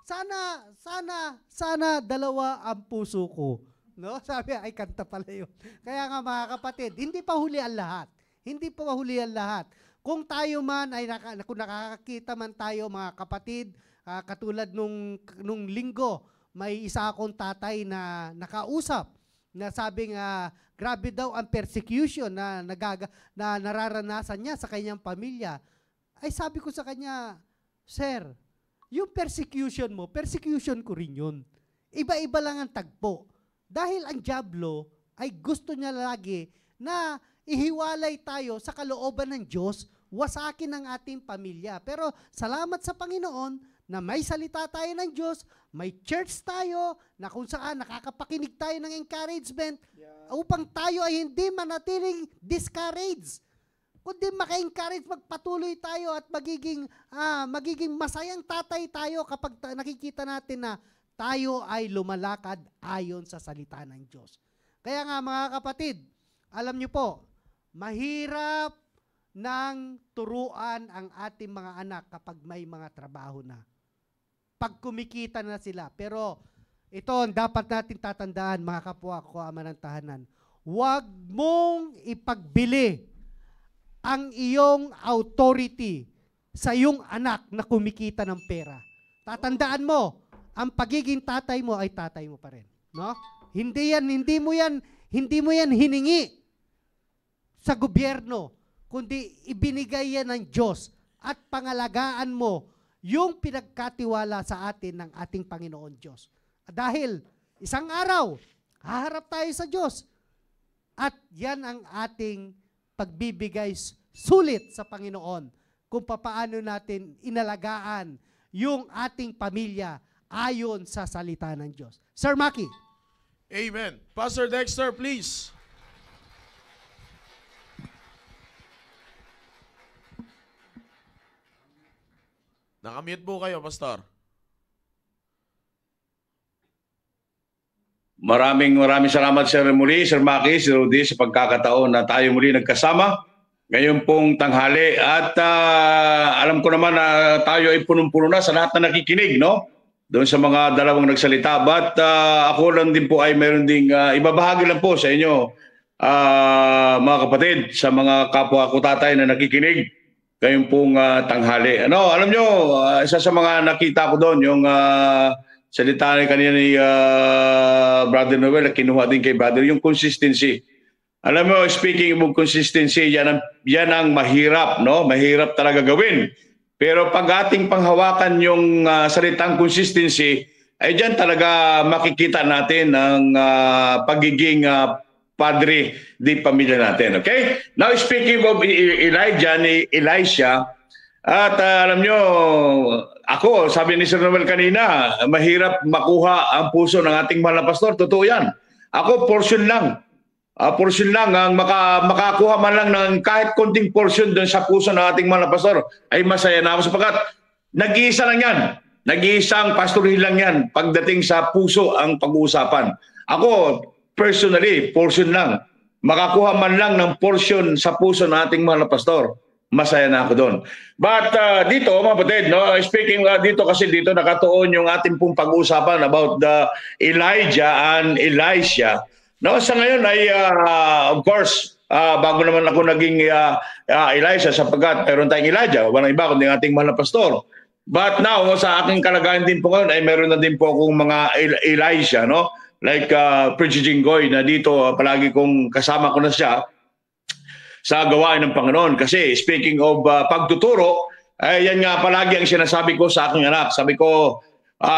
Sana dalawa ang puso ko. No? Sabi, ay kanta pala yun. Kaya nga mga kapatid, hindi pa huli ang lahat. Hindi pa huli ang lahat. Kung tayo man ay kung nakakakita man tayo mga kapatid, katulad nung linggo, may isa akong tatay na nakausap na sabing grabe daw ang persecution na nararanasan niya sa kanyang pamilya. Ay sabi ko sa kanya, Sir, yung persecution mo, persecution ko rin yun. Iba-iba lang ang tagpo. Dahil ang dyablo ay gusto niya lagi na ihiwalay tayo sa kalooban ng Diyos, wasakin ang ating pamilya. Pero salamat sa Panginoon na may salita tayo ng Diyos, may church tayo, na kung saan nakakapakinig tayo ng encouragement upang tayo ay hindi manatiling discouraged. Kundi maka-encourage, magpatuloy tayo at magiging masayang tatay tayo kapag nakikita natin na tayo ay lumalakad ayon sa salita ng Diyos. Kaya nga mga kapatid, alam niyo po, mahirap nang turuan ang ating mga anak kapag may mga trabaho na. Pag kumikita na sila. Pero ito ang dapat natin tatandaan, mga kapwa ko ama ng tahanan. Huwag mong ipagbili ang iyong authority sa iyong anak na kumikita ng pera. Tatandaan mo, ang pagiging tatay mo ay tatay mo pa rin. No? Hindi mo yan hiningi sa gobyerno, kundi ibinigay yan ng Diyos at pangalagaan mo yung pinagkatiwala sa atin ng ating Panginoon Diyos. Dahil isang araw, haharap tayo sa Diyos at yan ang ating pagbibigay sulit sa Panginoon kung papaano natin inalagaan yung ating pamilya ayon sa salita ng Diyos. Sir Maki. Amen. Pastor Dexter, please. Nakamute po kayo, Pastor. Maraming salamat Sir muli, Sir Maki, Sir Rudy, sa pagkakataon na tayo muli nagkasama ngayon pong tanghali. At alam ko naman na tayo ay punong-puno na sa lahat na nakikinig, no? Doon sa mga dalawang nagsalita. But ako lang din po ay meron ding ibabahagi lang po sa inyo, mga kapatid, sa mga kapwa ko tatay na nakikinig ngayon pong tanghali. Alam nyo, isa sa mga nakita ko doon, yung salita kanina ni Brother Noel, kinuha din kay Brother, yung consistency. Alam mo, speaking of consistency, yan ang mahirap, no? Mahirap talaga gawin. Pero pag ating panghawakan yung salitang consistency, ay dyan talaga makikita natin ang pagiging padre di pamilya natin. Okay? Now, speaking of Elisha, at alam nyo, ako, sabi ni Sir Noel kanina, mahirap makuha ang puso ng ating mahal na pastor. Totoo yan. Ako, portion lang. Portion lang ang makakuha man lang ng kahit konting portion doon sa puso ng ating mahal na pastor, ay masaya na ako sapagkat nag-iisa lang yan. Nag-iisang pastoril lang yan pagdating sa puso ang pag-uusapan. Ako, personally, portion lang. Makakuha man lang ng portion sa puso ng ating mahal na pastor, masaya na ako doon. But dito, mga kapatid, no, speaking dito kasi dito nakatuon yung ating pong pag-uusapan about the Elijah and Elisha. No, sa ngayon ay of course, bago naman ako naging Elisha sapagkat meron tayong Elijah, walang iba kundi ating mahal na pastor. But now, sa aking kalagayan din po ngayon ay meron na din po akong mga Elisha, no? Like Prince Jinggoy na dito palagi kong kasama ko na siya sa gawain ng Panginoon. Kasi speaking of pagtuturo, yan nga palagi ang sinasabi ko sa aking anak. Sabi ko,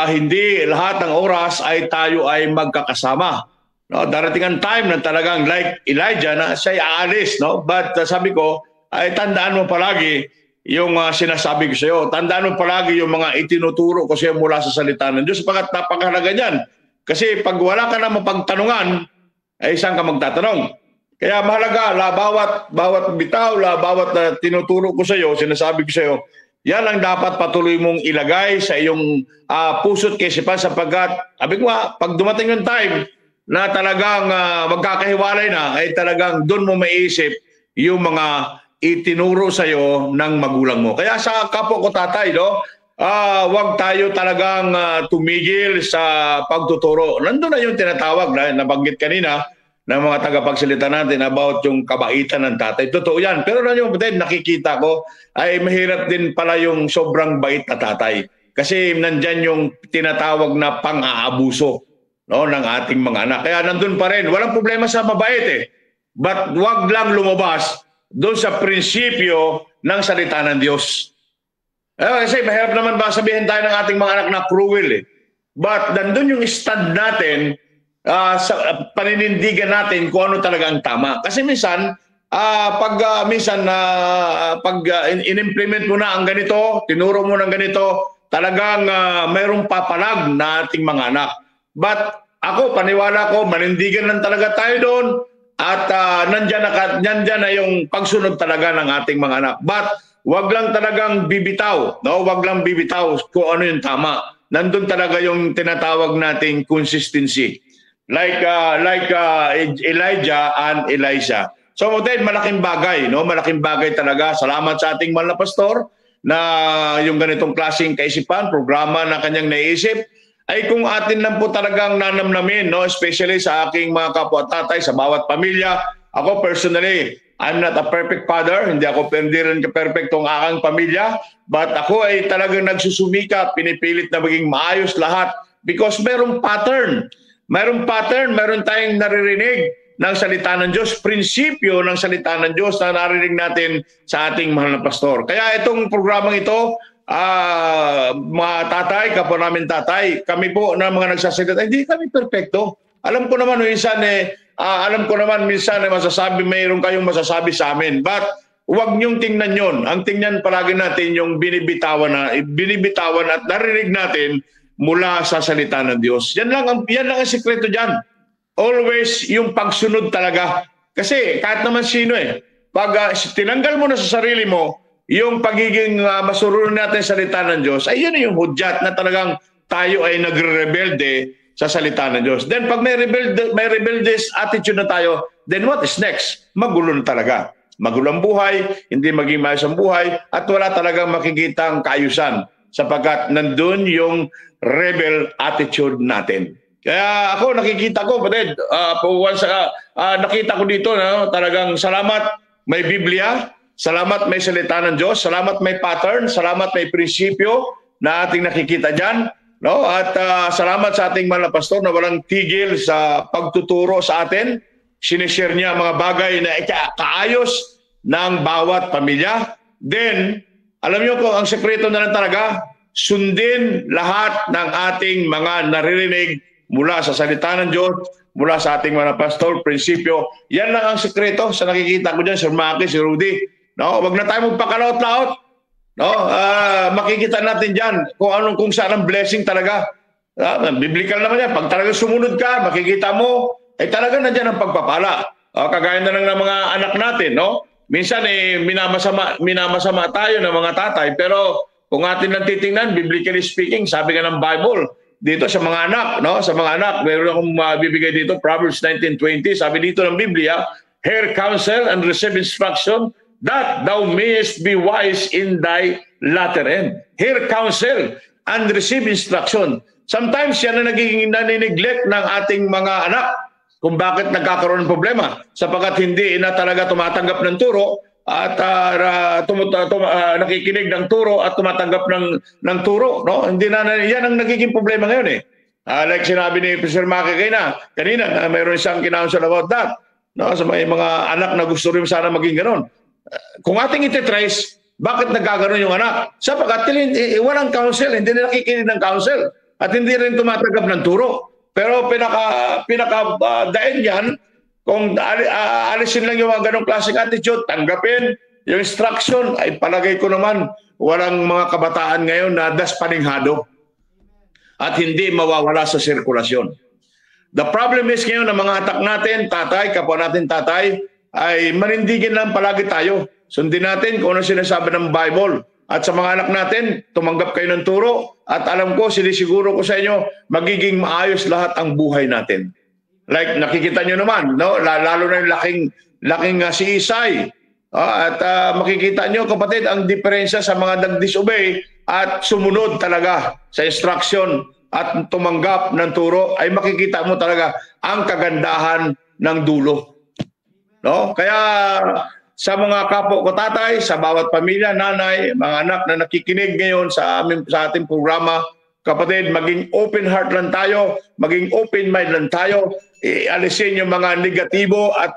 hindi lahat ng oras ay tayo ay magkakasama. No, darating ang time na talagang like Elijah na siya'y aalis, no? But sabi ko, ay tandaan mo palagi yung sinasabi ko sa iyo. Tandaan mo palagi yung mga itinuturo ko sa iyo mula sa salita ng Diyos. Sapagkat napakahalaga niyan. Kasi pag wala ka na mapagtanungan, ay saan ka magtatanong? Kaya mahalaga, bawat bitaw, bawat tinuturo ko sa iyo, sinasabi ko sa iyo, yan ang dapat patuloy mong ilagay sa iyong puso't kaisipan sapagkat, sabi ko nga, pag dumating yung time na talagang magkakahiwalay na, ay talagang doon mo maiisip yung mga itinuro sa'yo ng magulang mo. Kaya sa kapwa ko tatay, no, wag tayo talagang tumigil sa pagtuturo. Nandun na yung tinatawag na nabanggit kanina ng mga tagapagsalita natin about yung kabaitan ng tatay. Totoo yan. Pero yung kapatid, nakikita ko ay mahirap din pala yung sobrang bait na tatay. Kasi nandyan yung tinatawag na pang-aabuso, no, ng ating mga anak. Kaya nandun pa rin. Walang problema sa mabait eh. But wag lang lumabas doon sa prinsipyo ng salita ng Diyos. Kasi mahirap naman ba sabihin tayo ng ating mga anak na cruel eh. But nandun yung stand natin sa paninindigan natin kung ano talaga ang tama. Kasi minsan, pag in-implement mo na ang ganito, tinuro mo ng ganito, talagang mayroong papalag na ating mga anak. But ako, paniwala ko, manindigan lang talaga tayo doon at nandyan na yung pagsunod talaga ng ating mga anak. But wag lang talagang bibitaw, no? Wag lang bibitaw kung ano yung tama. Nandun talaga yung tinatawag nating consistency. Like Elijah and Elisha. So, malaking bagay, no? Malaking bagay talaga. Salamat sa ating mahal na pastor na yung ganitong klaseng kaisipan, programa na kanyang naisip, ay kung atin lang po talagang nanamnamin, no? Especially sa aking mga kapwa-tatay, sa bawat pamilya. Ako personally, I'm not a perfect father, hindi rin perfectong aking pamilya, but ako ay talagang nagsusumika, pinipilit na maging maayos lahat because merong pattern. Merong pattern, meron tayong naririnig ng salita ng Diyos, prinsipyo ng salita ng Diyos na narinig natin sa ating mahal na pastor. Kaya itong programang ito, mga tatay, kapwa namin tatay, kami po na mga nagsasalita, hindi kami perfecto. Alam ko naman minsan masasabi, mayroon kayong masasabi sa amin. But huwag niyong tingnan yon. Ang tingnan palagi natin yung binibitawan at narinig natin mula sa salita ng Diyos. Yan lang ang sikreto diyan. Always yung pagsunod talaga. Kasi kahit naman sino pag tinanggal mo na sa sarili mo yung pagiging masurunod natin sa salita ng Diyos, ay yun yung hudyat na talagang tayo ay nagre-rebelde sa salita ng Diyos. Then pag may rebeldes attitude na tayo, then what is next? Magulo na talaga. Magulo ang buhay, hindi maging maayos ang buhay, at wala talagang makikitang kaayusan sapagkat nandun yung rebel attitude natin. Kaya ako nakikita ko, kapatid, nakita ko dito, no, talagang salamat may Biblia, salamat may salita ng Diyos, salamat may pattern, salamat may prinsipyo na ating nakikita dyan. No? At salamat sa ating mga pastor na walang tigil sa pagtuturo sa atin. Sinishare niya mga bagay na kaayos ng bawat pamilya. Then, alam niyo kung ang sekreto na lang talaga, sundin lahat ng ating mga naririnig mula sa salita ng Diyos, mula sa ating mga pastor, prinsipyo. Yan lang ang sekreto sa nakikita ko dyan, Sir Maki, Sir Rudy. No? Wag na tayo magpakalaot-laot. No? Makikita natin dyan kung saan ang blessing talaga. Biblical naman yan. Pag talaga sumunod ka, makikita mo, ay talaga nandyan ang pagpapala. Kagaya na lang ng mga anak natin. No? Minsan minamasama tayo ng mga tatay, pero kung atin lang titingnan, biblically speaking, sabi nga ng Bible, dito sa mga anak, no? Sa mga anak, meron akong bibigay dito, Proverbs 19:20, sabi dito ng Biblia, hear counsel and receive instruction, that thou mayest be wise in thy latter end. Hear counsel and receive instruction. Sometimes yan na nagiging nanineglect ng ating mga anak kung bakit nagkakaroon ng problema. Sapagkat hindi na talaga tumatanggap ng turo at nakikinig ng turo at tumatanggap ng turo. No? Hindi na, yan ang nagiging problema ngayon . Like sinabi ni Sir Maki kanina, mayroon isang kinounsel about that. No? Sa mga anak na gusto rin sana maging gano'n. Kung ating ititrace, bakit nagkaganon yung anak? Sapagkat walang counsel, hindi na nakikinig ng counsel at hindi rin tumatanggap ng turo. Pero pinaka-dain yan, kung alisin lang yung mga ganong klaseng attitude, tanggapin yung instruction, ay palagay ko naman walang mga kabataan ngayon na daspaninghado at hindi mawawala sa sirkulasyon. The problem is ngayon na mga atak natin, tatay, kapwa natin tatay, ay manindigin lang palagi tayo. Sundin natin kung ano sinasabi ng Bible. At sa mga anak natin, tumanggap kayo ng turo. At alam ko, sinisiguro ko sa inyo, magiging maayos lahat ang buhay natin. Like nakikita nyo naman, no? Lalo na yung laking si Isay. At makikita nyo, kapatid, ang diferensya sa mga nag-disobey at sumunod talaga sa instruction at tumanggap ng turo, ay makikita mo talaga ang kagandahan ng dulo. No? Kaya sa mga kapo ko tatay, sa bawat pamilya, nanay, mga anak na nakikinig ngayon sa ating programa, kapatid, maging open heart lang tayo, maging open mind lang tayo, ialisin yung mga negatibo at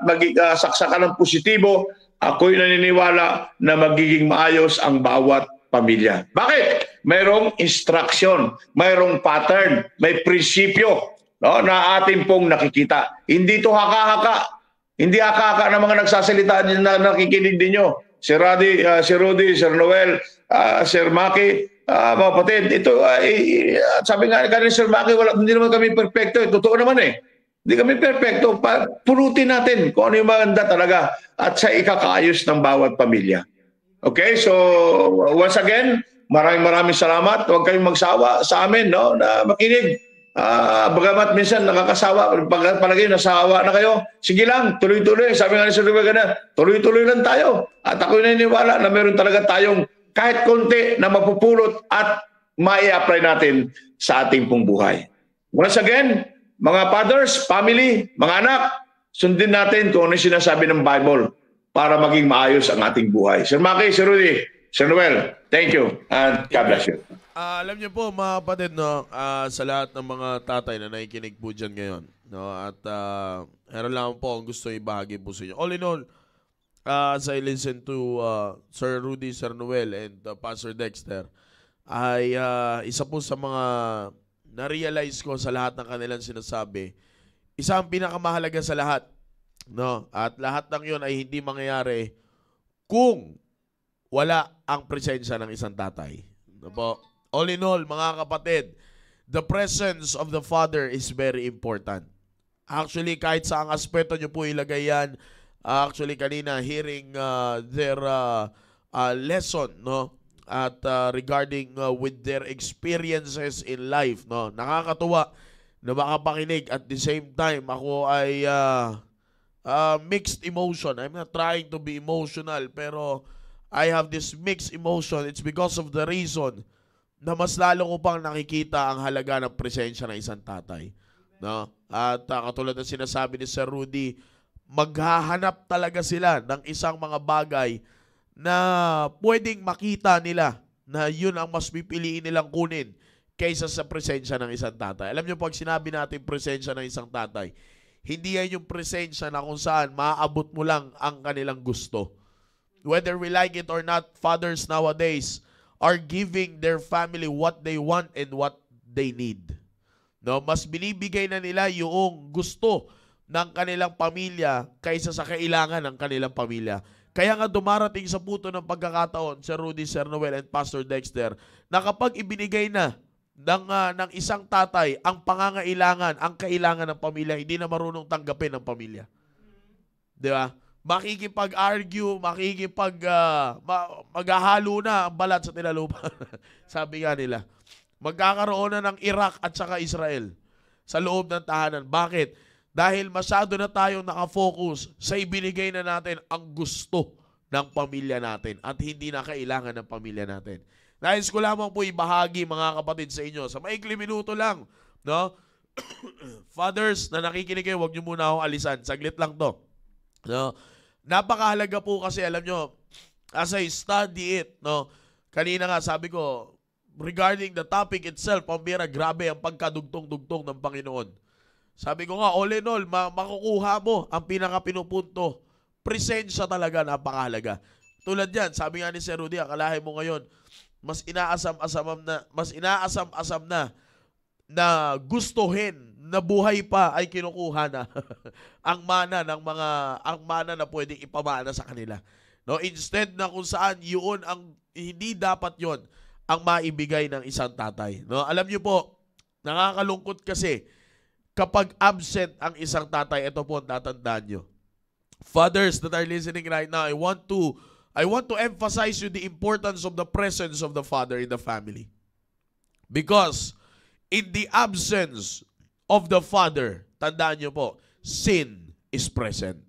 saksakan ng positibo. Ako'y naniniwala na magiging maayos ang bawat pamilya. Bakit? Mayroong instruction, mayroong pattern, may prinsipyo, no, na ating pong nakikita. Hindi to haka-haka. Hindi haka-haka ng mga nagsasalita na nakikinig ninyo. Si Rudy, Sir Noel, Sir Maki, mga kapatid, ito, sabi nga kanina Sir Maki, hindi naman kami perfecto. Totoo naman eh. Hindi kami perfecto. Purutin natin kung ano yung maganda talaga at sa ikakaayos ng bawat pamilya. Okay, so once again, maraming salamat. Huwag kayong magsawa sa amin, no, na makinig. Bagamat minsan nakakasawa, palagi nasawa na kayo, sige lang, tuloy-tuloy. Sabi nga ni Sir Ruben, tuloy-tuloy lang tayo. At ako'y naniniwala na meron talaga tayong kahit konti na mapupulot at mai-apply natin sa ating pong buhay. Once again, mga fathers, family, mga anak, sundin natin kung ano yung sinasabi ng Bible para maging maayos ang ating buhay. Sir Maki, Sir Rudy, Sir Noel, thank you and God bless you. Alam niyo po mga kapatid, no, sa lahat ng mga tatay na nakikinig po dyan ngayon, no, at meron lang po ang gusto ibahagi po sa inyo. All in all, as I listen to Sir Rudy, Sir Noel, and Pastor Dexter, ay isa po sa mga na-realize ko sa lahat ng kanilang sinasabi, isa ang pinakamahalaga sa lahat, no, at lahat ng yun ay hindi mangyayari kung wala ang presensya ng isang tatay. No po? All in all, mga kapatid, the presence of the father is very important. Actually, kahit sa ang aspeto nyo po ilagay yan, actually kanina hearing their lesson, no, at regarding with their experiences in life, no, nakakatuwa na makapakinig. At the same time, ako ay mixed emotion. I'm not trying to be emotional, pero I have this mixed emotion. It's because of the reason na mas lalo ko pang nakikita ang halaga ng presensya ng isang tatay. No? At katulad ng sinasabi ni Sir Rudy, maghahanap talaga sila ng isang mga bagay na pwedeng makita nila na yun ang mas pipiliin nilang kunin kaysa sa presensya ng isang tatay. Alam niyo, pag sinabi natin presensya ng isang tatay, hindi yan yung presensya na kung saan maaabot mo lang ang kanilang gusto. Whether we like it or not, fathers nowadays are giving their family what they want and what they need. No, mas binibigay na nila yung gusto ng kanilang pamilya kaysa sa kailangan ng kanilang pamilya. Kaya nga dumarating sa puto ng pagkakataon, Sir Rudy, Sir Noel, and Pastor Dexter, na kapag ibinigay na ng isang tatay ang pangangailangan, ang kailangan ng pamilya, hindi na marunong tanggapin ng pamilya. Di ba? Makikipag-argue, maghahalo na ang balat sa tinalupan. Sabi nga nila, magkakaroon na ng Iraq at saka Israel sa loob ng tahanan. Bakit? Dahil masyado na tayong nakafocus sa ibinigay na natin ang gusto ng pamilya natin at hindi na kailangan ng pamilya natin. Nais ko lamang po ibahagi, mga kapatid, sa inyo, sa maikli minuto lang, no? Fathers na nakikinig kayo, huwag niyo muna akong alisan. Saglit lang to. No? Napakahalaga po kasi, alam nyo, as I study it, no, kanina nga sabi ko, regarding the topic itself, pambira, grabe ang pagkadugtong-dugtong ng Panginoon. Sabi ko nga, all in all, makukuha mo ang pinaka-pinupunto. Presensya talaga, napakahalaga. Tulad yan, sabi nga ni Sir Rudy, akalahin mo ngayon, mas inaasam-asam na gustuhin na buhay pa ay kinukuha na ang mana na pwedeng ipamana sa kanila. No, instead na kung saan yun ang hindi dapat yon ang maibigay ng isang tatay. No, alam niyo po, nakakalungkot kasi kapag absent ang isang tatay, ito po ang tatandaan nyo. Fathers that are listening right now, I want to emphasize you the importance of the presence of the father in the family. Because in the absence of the father, tandaan nyo po, sin is present.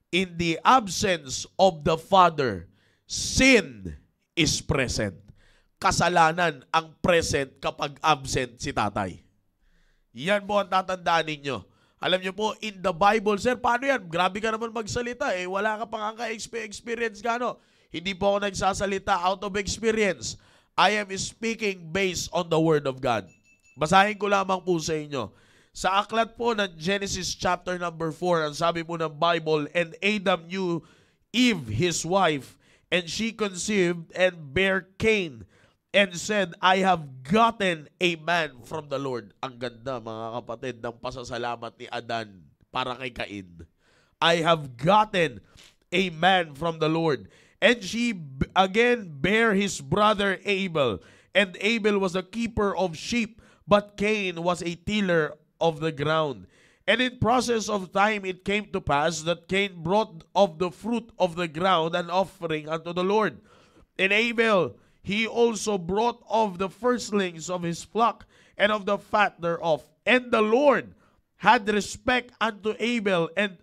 In the absence of the Father, sin is present. Kasalanan ang present kapag absent si tatay. Yan po ang tatandaan ninyo. Alam nyo po, in the Bible, sir, paano yan? Grabe ka naman magsalita eh. Wala ka pang experience ka, no? Hindi po ako nagsasalita out of experience. I am speaking based on the Word of God. Basahin ko lamang po sa inyo. Sa aklat po ng Genesis chapter number 4, ang sabi po ng Bible, and Adam knew Eve, his wife, and she conceived and bare Cain, and said, I have gotten a man from the Lord. Ang ganda, mga kapatid, ng pasasalamat ni Adan para kay Cain. I have gotten a man from the Lord. And she again bare his brother Abel. And Abel was a keeper of sheep, but Cain was a tiller of the ground. And in process of time it came to pass that Cain brought of the fruit of the ground an offering unto the Lord. And Abel, he also brought of the firstlings of his flock and of the fat thereof. And the Lord had respect unto Abel and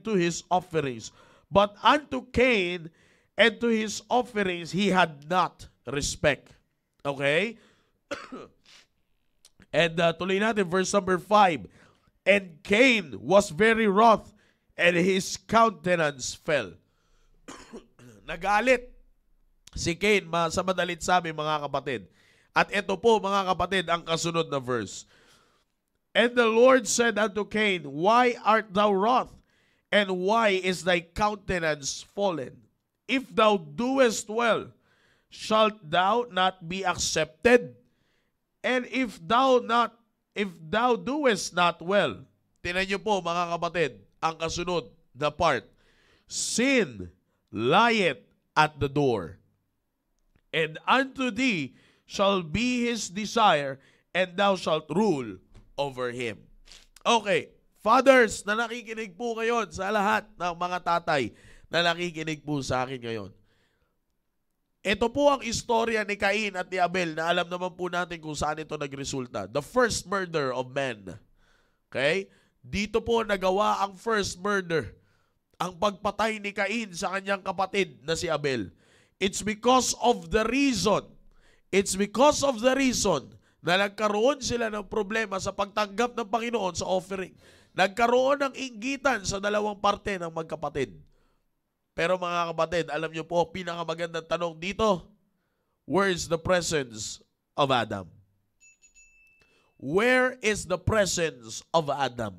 to his offerings. But unto Cain and to his offerings he had not respect. Okay? And tuloy natin, verse number 5. And Cain was very wroth, and his countenance fell. Nagalit si Cain, sa madalit sabi, mga kapatid. At ito po, mga kapatid, ang kasunod na verse. And the Lord said unto Cain, why art thou wroth? And why is thy countenance fallen? If thou doest well, shalt thou not be accepted? And if thou doest not well, tinan niyo po, mga kapatid, ang kasunod na part, sin lieth at the door, and unto thee shall be his desire, and thou shalt rule over him. Okay, fathers na nakikinig po ngayon, sa lahat ng mga tatay na nakikinig po sa akin ngayon. Ito po ang istorya ni Cain at ni Abel na alam naman po natin kung saan ito nagresulta. The first murder of men. Okay? Dito po nagawa ang first murder. Ang pagpatay ni Cain sa kanyang kapatid na si Abel. It's because of the reason na nagkaroon sila ng problema sa pagtanggap ng Panginoon sa offering. Nagkaroon ng inggitan sa dalawang parte ng magkapatid. Pero mga kapatid, alam niyo po, pinakamagandang tanong dito, where is the presence of Adam? Where is the presence of Adam?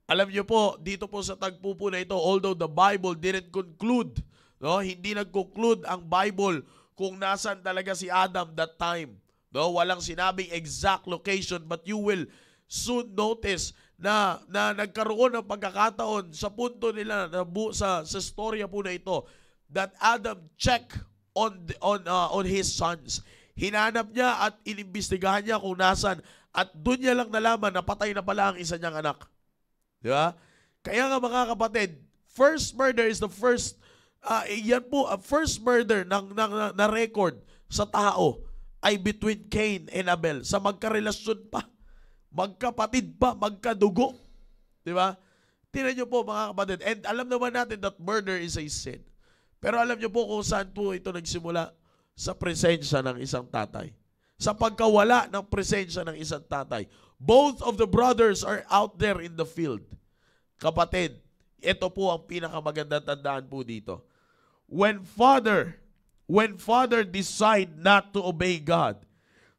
Alam niyo po, dito po sa tagpo po na ito, although the Bible didn't conclude, no, hindi nag-conclude ang Bible kung nasan talaga si Adam that time. No, walang sinabing exact location, but you will soon notice na nagkaroon ng pagkakataon sa punto nila na sa storya po na ito that Adam checked on his sons. Hinanap niya at inimbestigahan niya kung nasan at doon niya lang nalaman na patay na pala ang isa niyang anak. Di ba? Kaya nga mga kapatid, first murder is the first yan po, first murder na record sa tao ay between Cain and Abel sa magkarelasyon pa. Magkapatid pa, magkadugo. Di ba? Tingnan niyo po mga kapatid. And alam naman natin that murder is a sin. Pero alam niyo po kung saan po ito nagsimula? Sa presensya ng isang tatay. Sa pagkawala ng presensya ng isang tatay. Both of the brothers are out there in the field. Kapatid, ito po ang pinakamagandang tandaan po dito. When father decide not to obey God,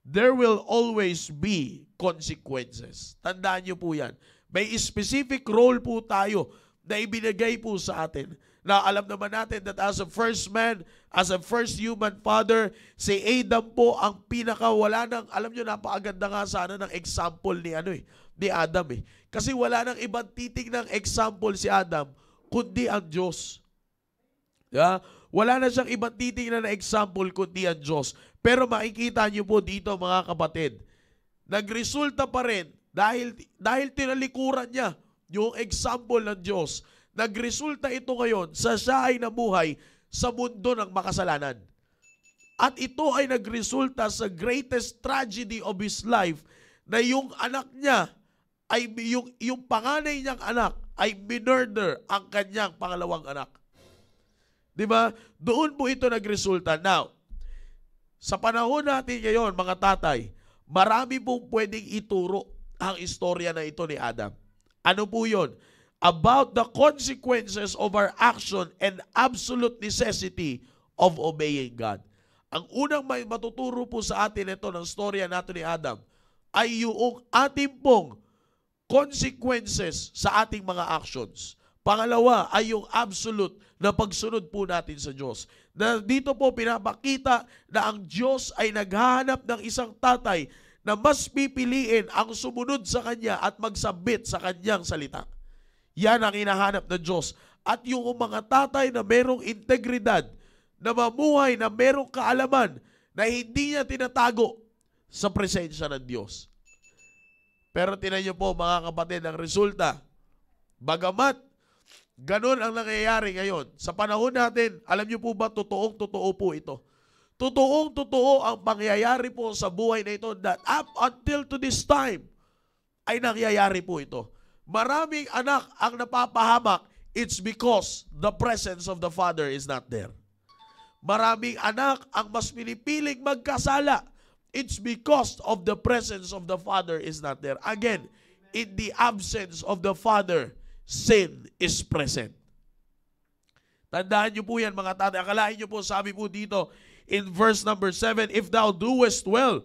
there will always be consequences. Tandaan niyo po yan. May specific role po tayo na ibinigay po sa atin. Na alam naman natin that as a first man, as a first human father, si Adam po ang pinakawala ng, alam niyo, napakaganda nga sana ng example ni Adam eh. Kasi wala nang ibang titig ng example si Adam, kundi ang Diyos. Yeah? Wala na siyang ibang titig na example kundi ang Diyos. Pero makikita niyo po dito mga kapatid, nagresulta pa rin dahil tinalikuran niya yung example ng Diyos. Nagresulta ito ngayon sa siya ay nabuhay sa mundo ng makasalanan. At ito ay nagresulta sa greatest tragedy of his life na yung anak niya ay yung panganay niyang anak ay minurder ang kanyang pangalawang anak. Diba? Doon po ito nagresulta. Now, sa panahon natin ngayon, mga tatay, marami pong pwedeng ituro ang istorya na ito ni Adam. Ano po yun? About the consequences of our action and absolute necessity of obeying God. Ang unang may matuturo po sa atin ito ng storya nato ni Adam ay yung ating pong consequences sa ating mga actions. Pangalawa ay yung absolute na pagsunod po natin sa Diyos. Na dito po pinapakita na ang Diyos ay naghahanap ng isang tatay na mas pipiliin ang sumunod sa Kanya at magsabit sa Kanyang salita. Yan ang hinahanap ng Diyos. At yung mga tatay na merong integridad, na mamuhay, na merong kaalaman, na hindi niya tinatago sa presensya ng Diyos. Pero tinan niyo po mga kapatid, ang resulta, bagamat ganun ang nangyayari ngayon, sa panahon natin, alam niyo po ba, totoong-totoo po ito. Totoong-totoo ang pangyayari po sa buhay na ito that up until to this time, ay nangyayari po ito. Maraming anak ang napapahamak, it's because the presence of the Father is not there. Maraming anak ang mas pinipiling magkasala. It's because of the presence of the Father is not there. Again, in the absence of the Father, sin is present. Tandaan niyo po yan mga tatay. Akalain niyo po, sabi po dito in verse number 7, if thou doest well,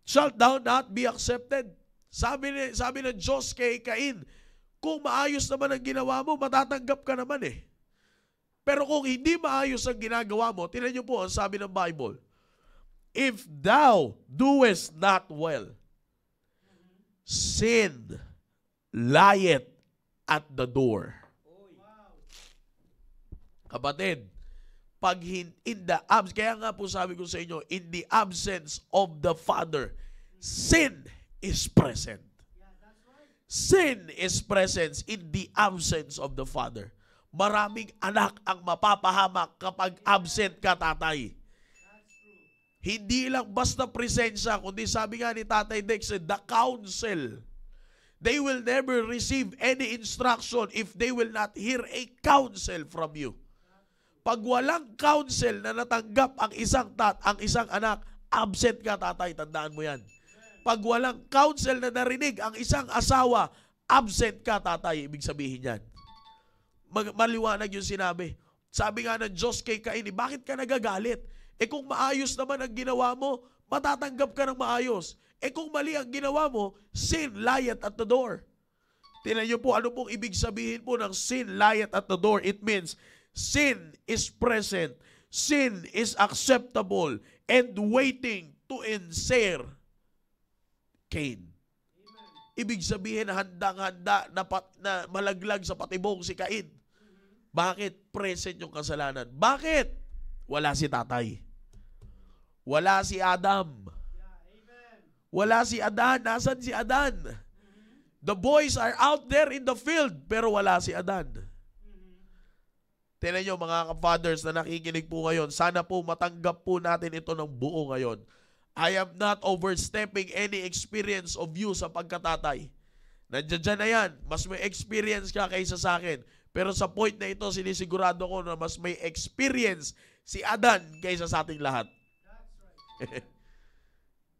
shalt thou not be accepted. Sabi ng Diyos kay Cain, kung maayos naman ang ginawa mo, matatanggap ka naman eh. Pero kung hindi maayos ang ginagawa mo, tingnan niyo po ang sabi ng Bible, if thou doest not well, sin lieth at the door. Kapatid, pag kaya nga po sabi ko sa inyo, in the absence of the Father, sin is present. Sin is present in the absence of the Father. Maraming anak ang mapapahamak kapag absent ka, tatay. Hindi lang basta presensya, kundi sabi nga ni Tatay Dex, the counsel. They will never receive any instruction if they will not hear a counsel from you. Pag walang counsel na natanggap ang isang anak, absent ka, tatay, tandaan mo yan. Pag walang counsel na narinig ang isang asawa, absent ka, tatay, ibig sabihin yan. Maliwanag yung sinabi. Sabi nga ng Diyos kay Cain, bakit ka nagagalit? Kung maayos naman ang ginawa mo, matatanggap ka ng maayos. Kung mali ang ginawa mo, sin lieth at the door. Tingnan niyo po, ano pong ibig sabihin po ng sin lieth at the door? It means, sin is present, sin is acceptable, and waiting to ensnare Cain. Ibig sabihin, handang-handa na malaglag sa patibong si Cain. Bakit? Present yung kasalanan. Bakit? Wala si tatay. Wala si Adam. Wala si Adan. Nasaan si Adan? The boys are out there in the field, pero wala si Adan. Tingnan nyo mga ka-fathers na nakikinig po ngayon, sana po matanggap po natin ito ng buo ngayon. I am not overstepping any experience of you sa pagkatatay. Nandiyan na yan. Mas may experience ka kaysa sa akin. Pero sa point na ito, sinisigurado ko na mas may experience si Adan kaysa sa ating lahat.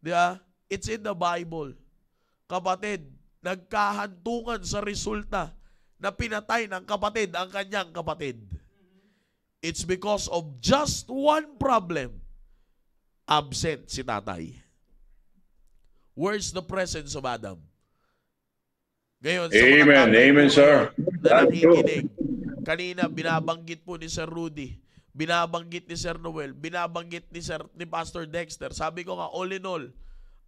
Diba? It's in the Bible. Kapatid, nagkahantungan sa resulta na pinatay ng kapatid ang kanyang kapatid. It's because of just one problem. Absent si tatay. Where's the presence of Adam? Ngayon, sa Amen. Amen, sir. Na nakikinig. Kanina, binabanggit po ni Sir Rudy, binabanggit ni Sir Noel, binabanggit ni Pastor Dexter. Sabi ko nga, all in all,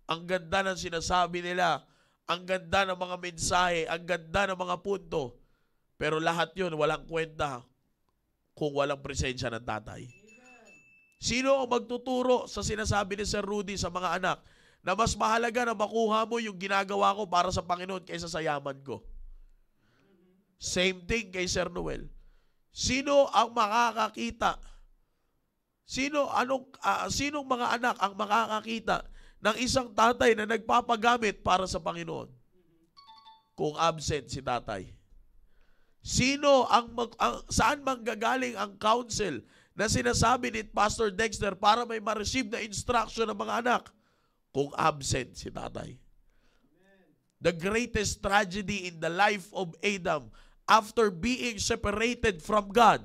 ang ganda ng sinasabi nila, ang ganda ng mga mensahe, ang ganda ng mga punto. Pero lahat yun, walang kwenta kung walang presensya ng tatay. Sino ang magtuturo sa sinasabi ni Sir Rudy sa mga anak na mas mahalaga na makuha mo yung ginagawa ko para sa Panginoon kaysa sa yaman ko? Same thing kay Sir Noel. Sino ang makakakita? Sinong mga anak ang makakakita ng isang tatay na nagpapagamit para sa Panginoon? kung absent si tatay? Saan manggagaling ang counsel na sinasabi ni Pastor Dexter para may ma-receive na instruction ng mga anak kung absent si tatay? The greatest tragedy in the life of Adam after being separated from God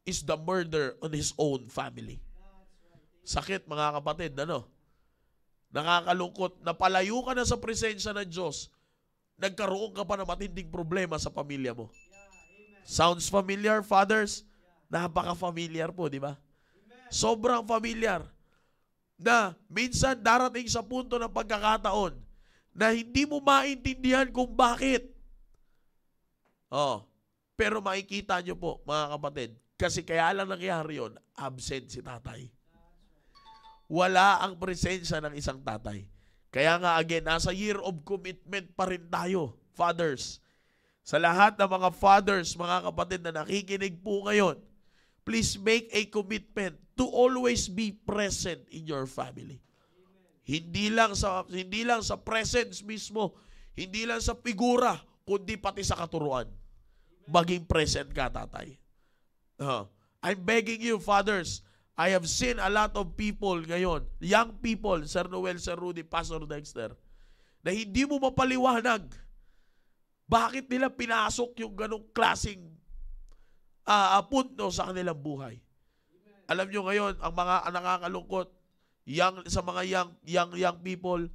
is the murder on his own family. Sakit, mga kapatid, ano? Nakakalungkot, napalayo ka na sa presensya ng Diyos, nagkaroon ka pa ng matinding problema sa pamilya mo. Sounds familiar, fathers? Napaka-familiar po, di ba? Sobrang familiar. Na minsan darating sa punto ng pagkakataon na hindi mo maintindihan kung bakit. Pero makikita nyo po, mga kapatid, kasi kaya lang nangyari yun, absent si tatay. Wala ang presensya ng isang tatay. Kaya nga again, nasa year of commitment pa rin tayo, fathers. Sa lahat ng mga fathers, mga kapatid na nakikinig po ngayon, please make a commitment to always be present in your family. Hindi lang sa presence mismo, hindi lang sa figura, kundi pati sa katuruan. Maging present ka, tatay. I'm begging you, fathers, I have seen a lot of people ngayon, young people, Sir Noel, Sir Rudy, Pastor Dexter, na hindi mo mapaliwanag bakit nila pinasok yung ganong klaseng punto sa kanilang buhay. Alam nyo ngayon, ang mga nakakalungkot, sa mga young people,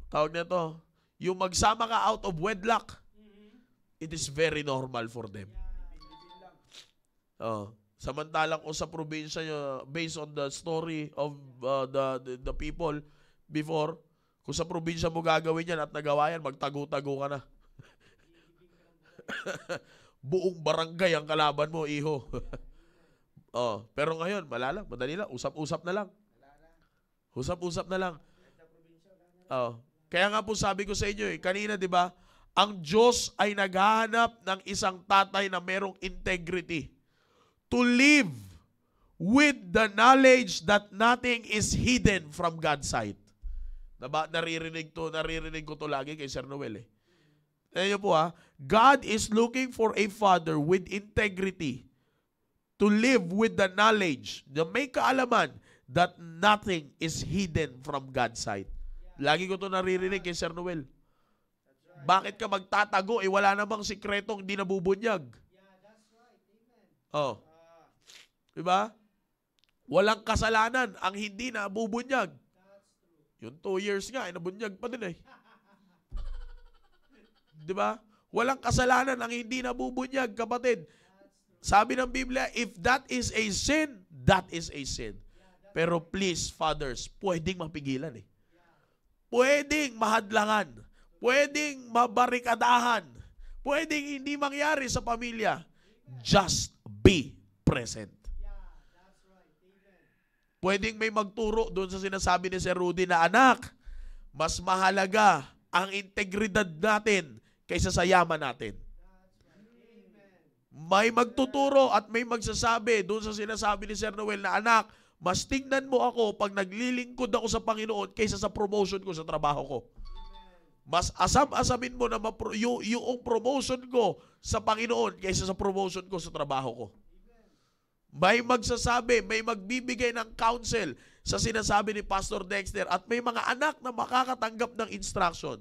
tawag nito, yung magsama ka out of wedlock, it is very normal for them. Samantalang kung sa probinsya nyo, based on the story of the people before, kung sa probinsya mo gagawin yan at nagawa yan, magtago-tago ka na. Buong barangay ang kalaban mo, iho. Pero ngayon, madali lang, usap-usap na lang. Usap-usap na lang. Kaya nga po sabi ko sa inyo, kanina, di ba, ang Diyos ay naghahanap ng isang tatay na merong integrity to live with the knowledge that nothing is hidden from God's sight. Naririnig ko to lagi kay Sir Noel. Ayan po God is looking for a father with integrity to live with the knowledge, na may kaalaman that nothing is hidden from God's sight. Lagi ko to naririnig kay Sir Noel. Bakit ka magtatago? Wala namang sikretong hindi nabubunyag. Diba? Walang kasalanan ang hindi nabubunyag. Yung 2 years nga, nabunyag pa din eh. Diba? Walang kasalanan ang hindi nabubunyag, kapatid. Sabi ng Biblia, if that is a sin, that is a sin. Pero please, fathers, pwedeng mapigilan eh. Pwedeng mahadlangan. Pwedeng mabarikadahan. Pwedeng hindi mangyari sa pamilya. Just be present. Pwedeng may magturo doon sa sinasabi ni Sir Rudy na, anak, mas mahalaga ang integridad natin kaysa sa yaman natin. May magtuturo at may magsasabi doon sa sinasabi ni Sir Noel na, anak, mas tingnan mo ako pag naglilingkod ako sa Panginoon kaysa sa promotion ko sa trabaho ko. Mas asam-asamin mo na yung promotion ko sa Panginoon kaysa sa promotion ko sa trabaho ko. May magsasabi, may magbibigay ng counsel sa sinasabi ni Pastor Dexter at may mga anak na makakatanggap ng instruction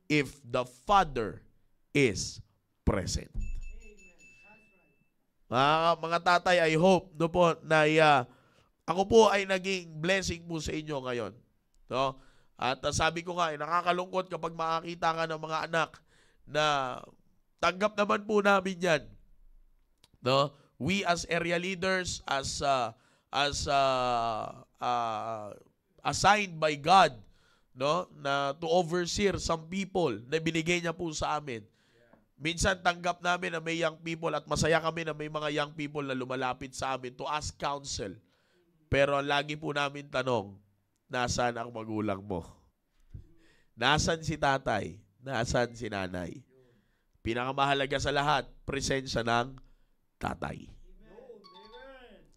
if the father is present. Mga tatay, I hope na ako po ay naging blessing po sa inyo ngayon. No? At sabi ko nga, nakakalungkot kapag makakita ka ng mga anak na tanggap naman po namin yan. No? We as area leaders, as assigned by God, no, na to oversee some people na binigay niya po sa amin. Minsan tanggap namin na may young people at masaya kami na may mga young people na lumalapit sa amin to ask counsel. Pero ang lagi po namin tanong, nasaan ang magulang mo? Nasaan si tatay? Nasaan si nanay? Pinakamahalaga sa lahat, presensya ng tatay.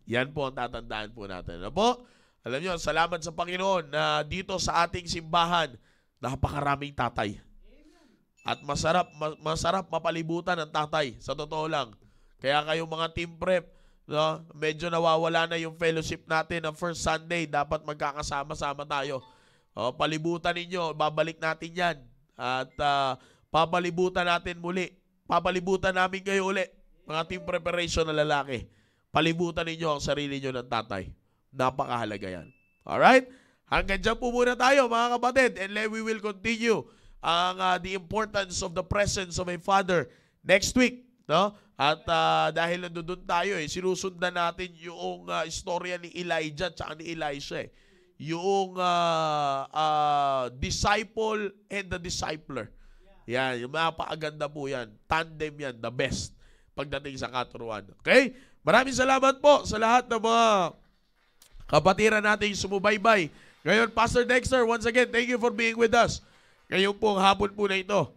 Yan po ang tatandaan po natin. Ano po? Alam niyo, salamat sa Panginoon na dito sa ating simbahan, napakaraming tatay. At masarap mapalibutan ng tatay, sa totoo lang. Kaya kayong mga team prep, no, medyo nawawala na yung fellowship natin ng first Sunday. Dapat magkakasama-sama tayo. Palibutan ninyo, babalik natin yan. At papalibutan natin muli. Papalibutan namin kayo uli, mga team preparation na lalaki. Palibutan ninyo ang sarili nyo ng tatay. Napakahalaga yan. Alright? Hanggang dyan po muna tayo, mga kapatid. And then we will continue ang the importance of the presence of a father next week. No? At dahil nandun tayo, sinusundan natin yung istorya ni Elijah at ni Elisha. Yung disciple and the discipler. Yan, yung mapakaganda po yan. Tandem yan, the best pagdating sa katuruan. Okay? Maraming salamat po sa lahat ng mga kapatiran natin sumubaybay. Ngayon, Pastor Dexter, once again, thank you for being with us. Ngayon pong hapon po na ito.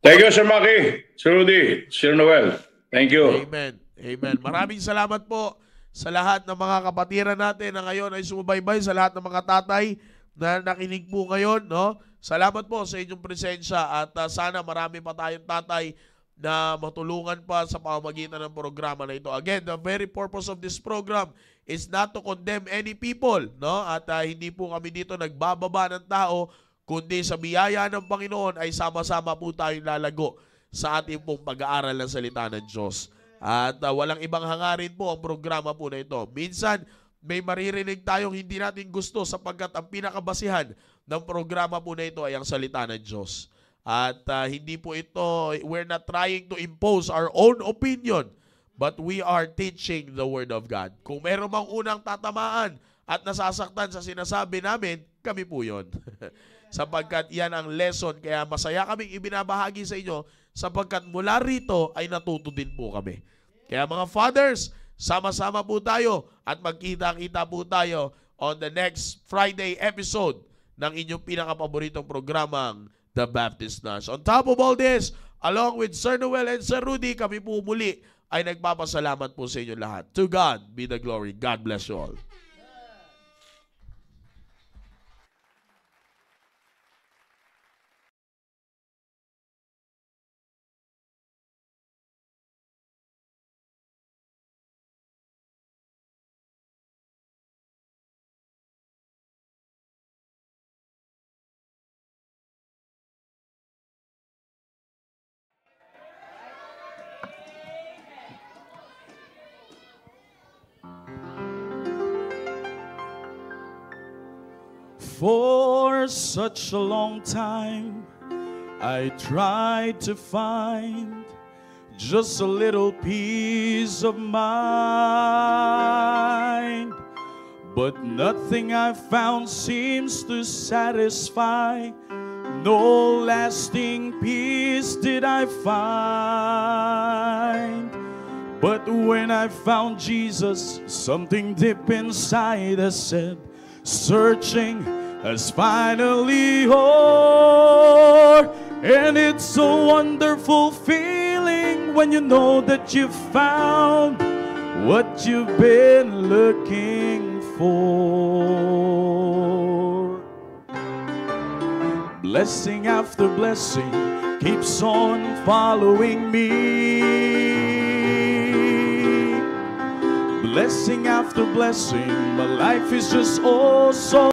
Thank you, Sir Maki, Sir Rudy, Sir Noel. Thank you. Amen. Amen. Maraming salamat po sa lahat ng mga kapatiran natin na ngayon ay sumubaybay, sa lahat ng mga tatay na nakinig po ngayon. No? Salamat po sa inyong presensya at sana marami pa tayong tatay na matulungan pa sa pamamagitan ng programa na ito. Again, the very purpose of this program is not to condemn any people, no? At hindi po kami dito nagbababa ng tao, kundi sa biyaya ng Panginoon ay sama-sama po tayong lalago sa ating pong pag-aaral ng salita ng Diyos. At walang ibang hangarin po ang programa po na ito. Minsan, may maririnig tayong hindi natin gusto sapagkat ang pinakabasihan ng programa po na ito ay ang salita ng Diyos. At hindi po ito, we're not trying to impose our own opinion, but we are teaching the Word of God. Kung meron mang unang tatamaan at nasasaktan sa sinasabi namin, kami po yun. Sapagkat yan ang lesson, kaya masaya kaming ibinabahagi sa inyo, sapagkat mula rito ay natuto din po kami. Kaya mga fathers, sama-sama po tayo at magkita-kita po tayo on the next Friday episode ng inyong pinakapaboritong programang The Baptist Nurse. On top of all this, along with Sir Noel and Sir Rudy, kami po muli ay nagpapasalamat po sa inyo lahat. To God be the glory. God bless you all. For such a long time, I tried to find just a little peace of mind, but nothing I found seems to satisfy. No lasting peace did I find. But when I found Jesus, something deep inside us said, searching has finally o'er. And it's a wonderful feeling when you know that you've found what you've been looking for. Blessing after blessing keeps on following me. Blessing after blessing, my life is just oh so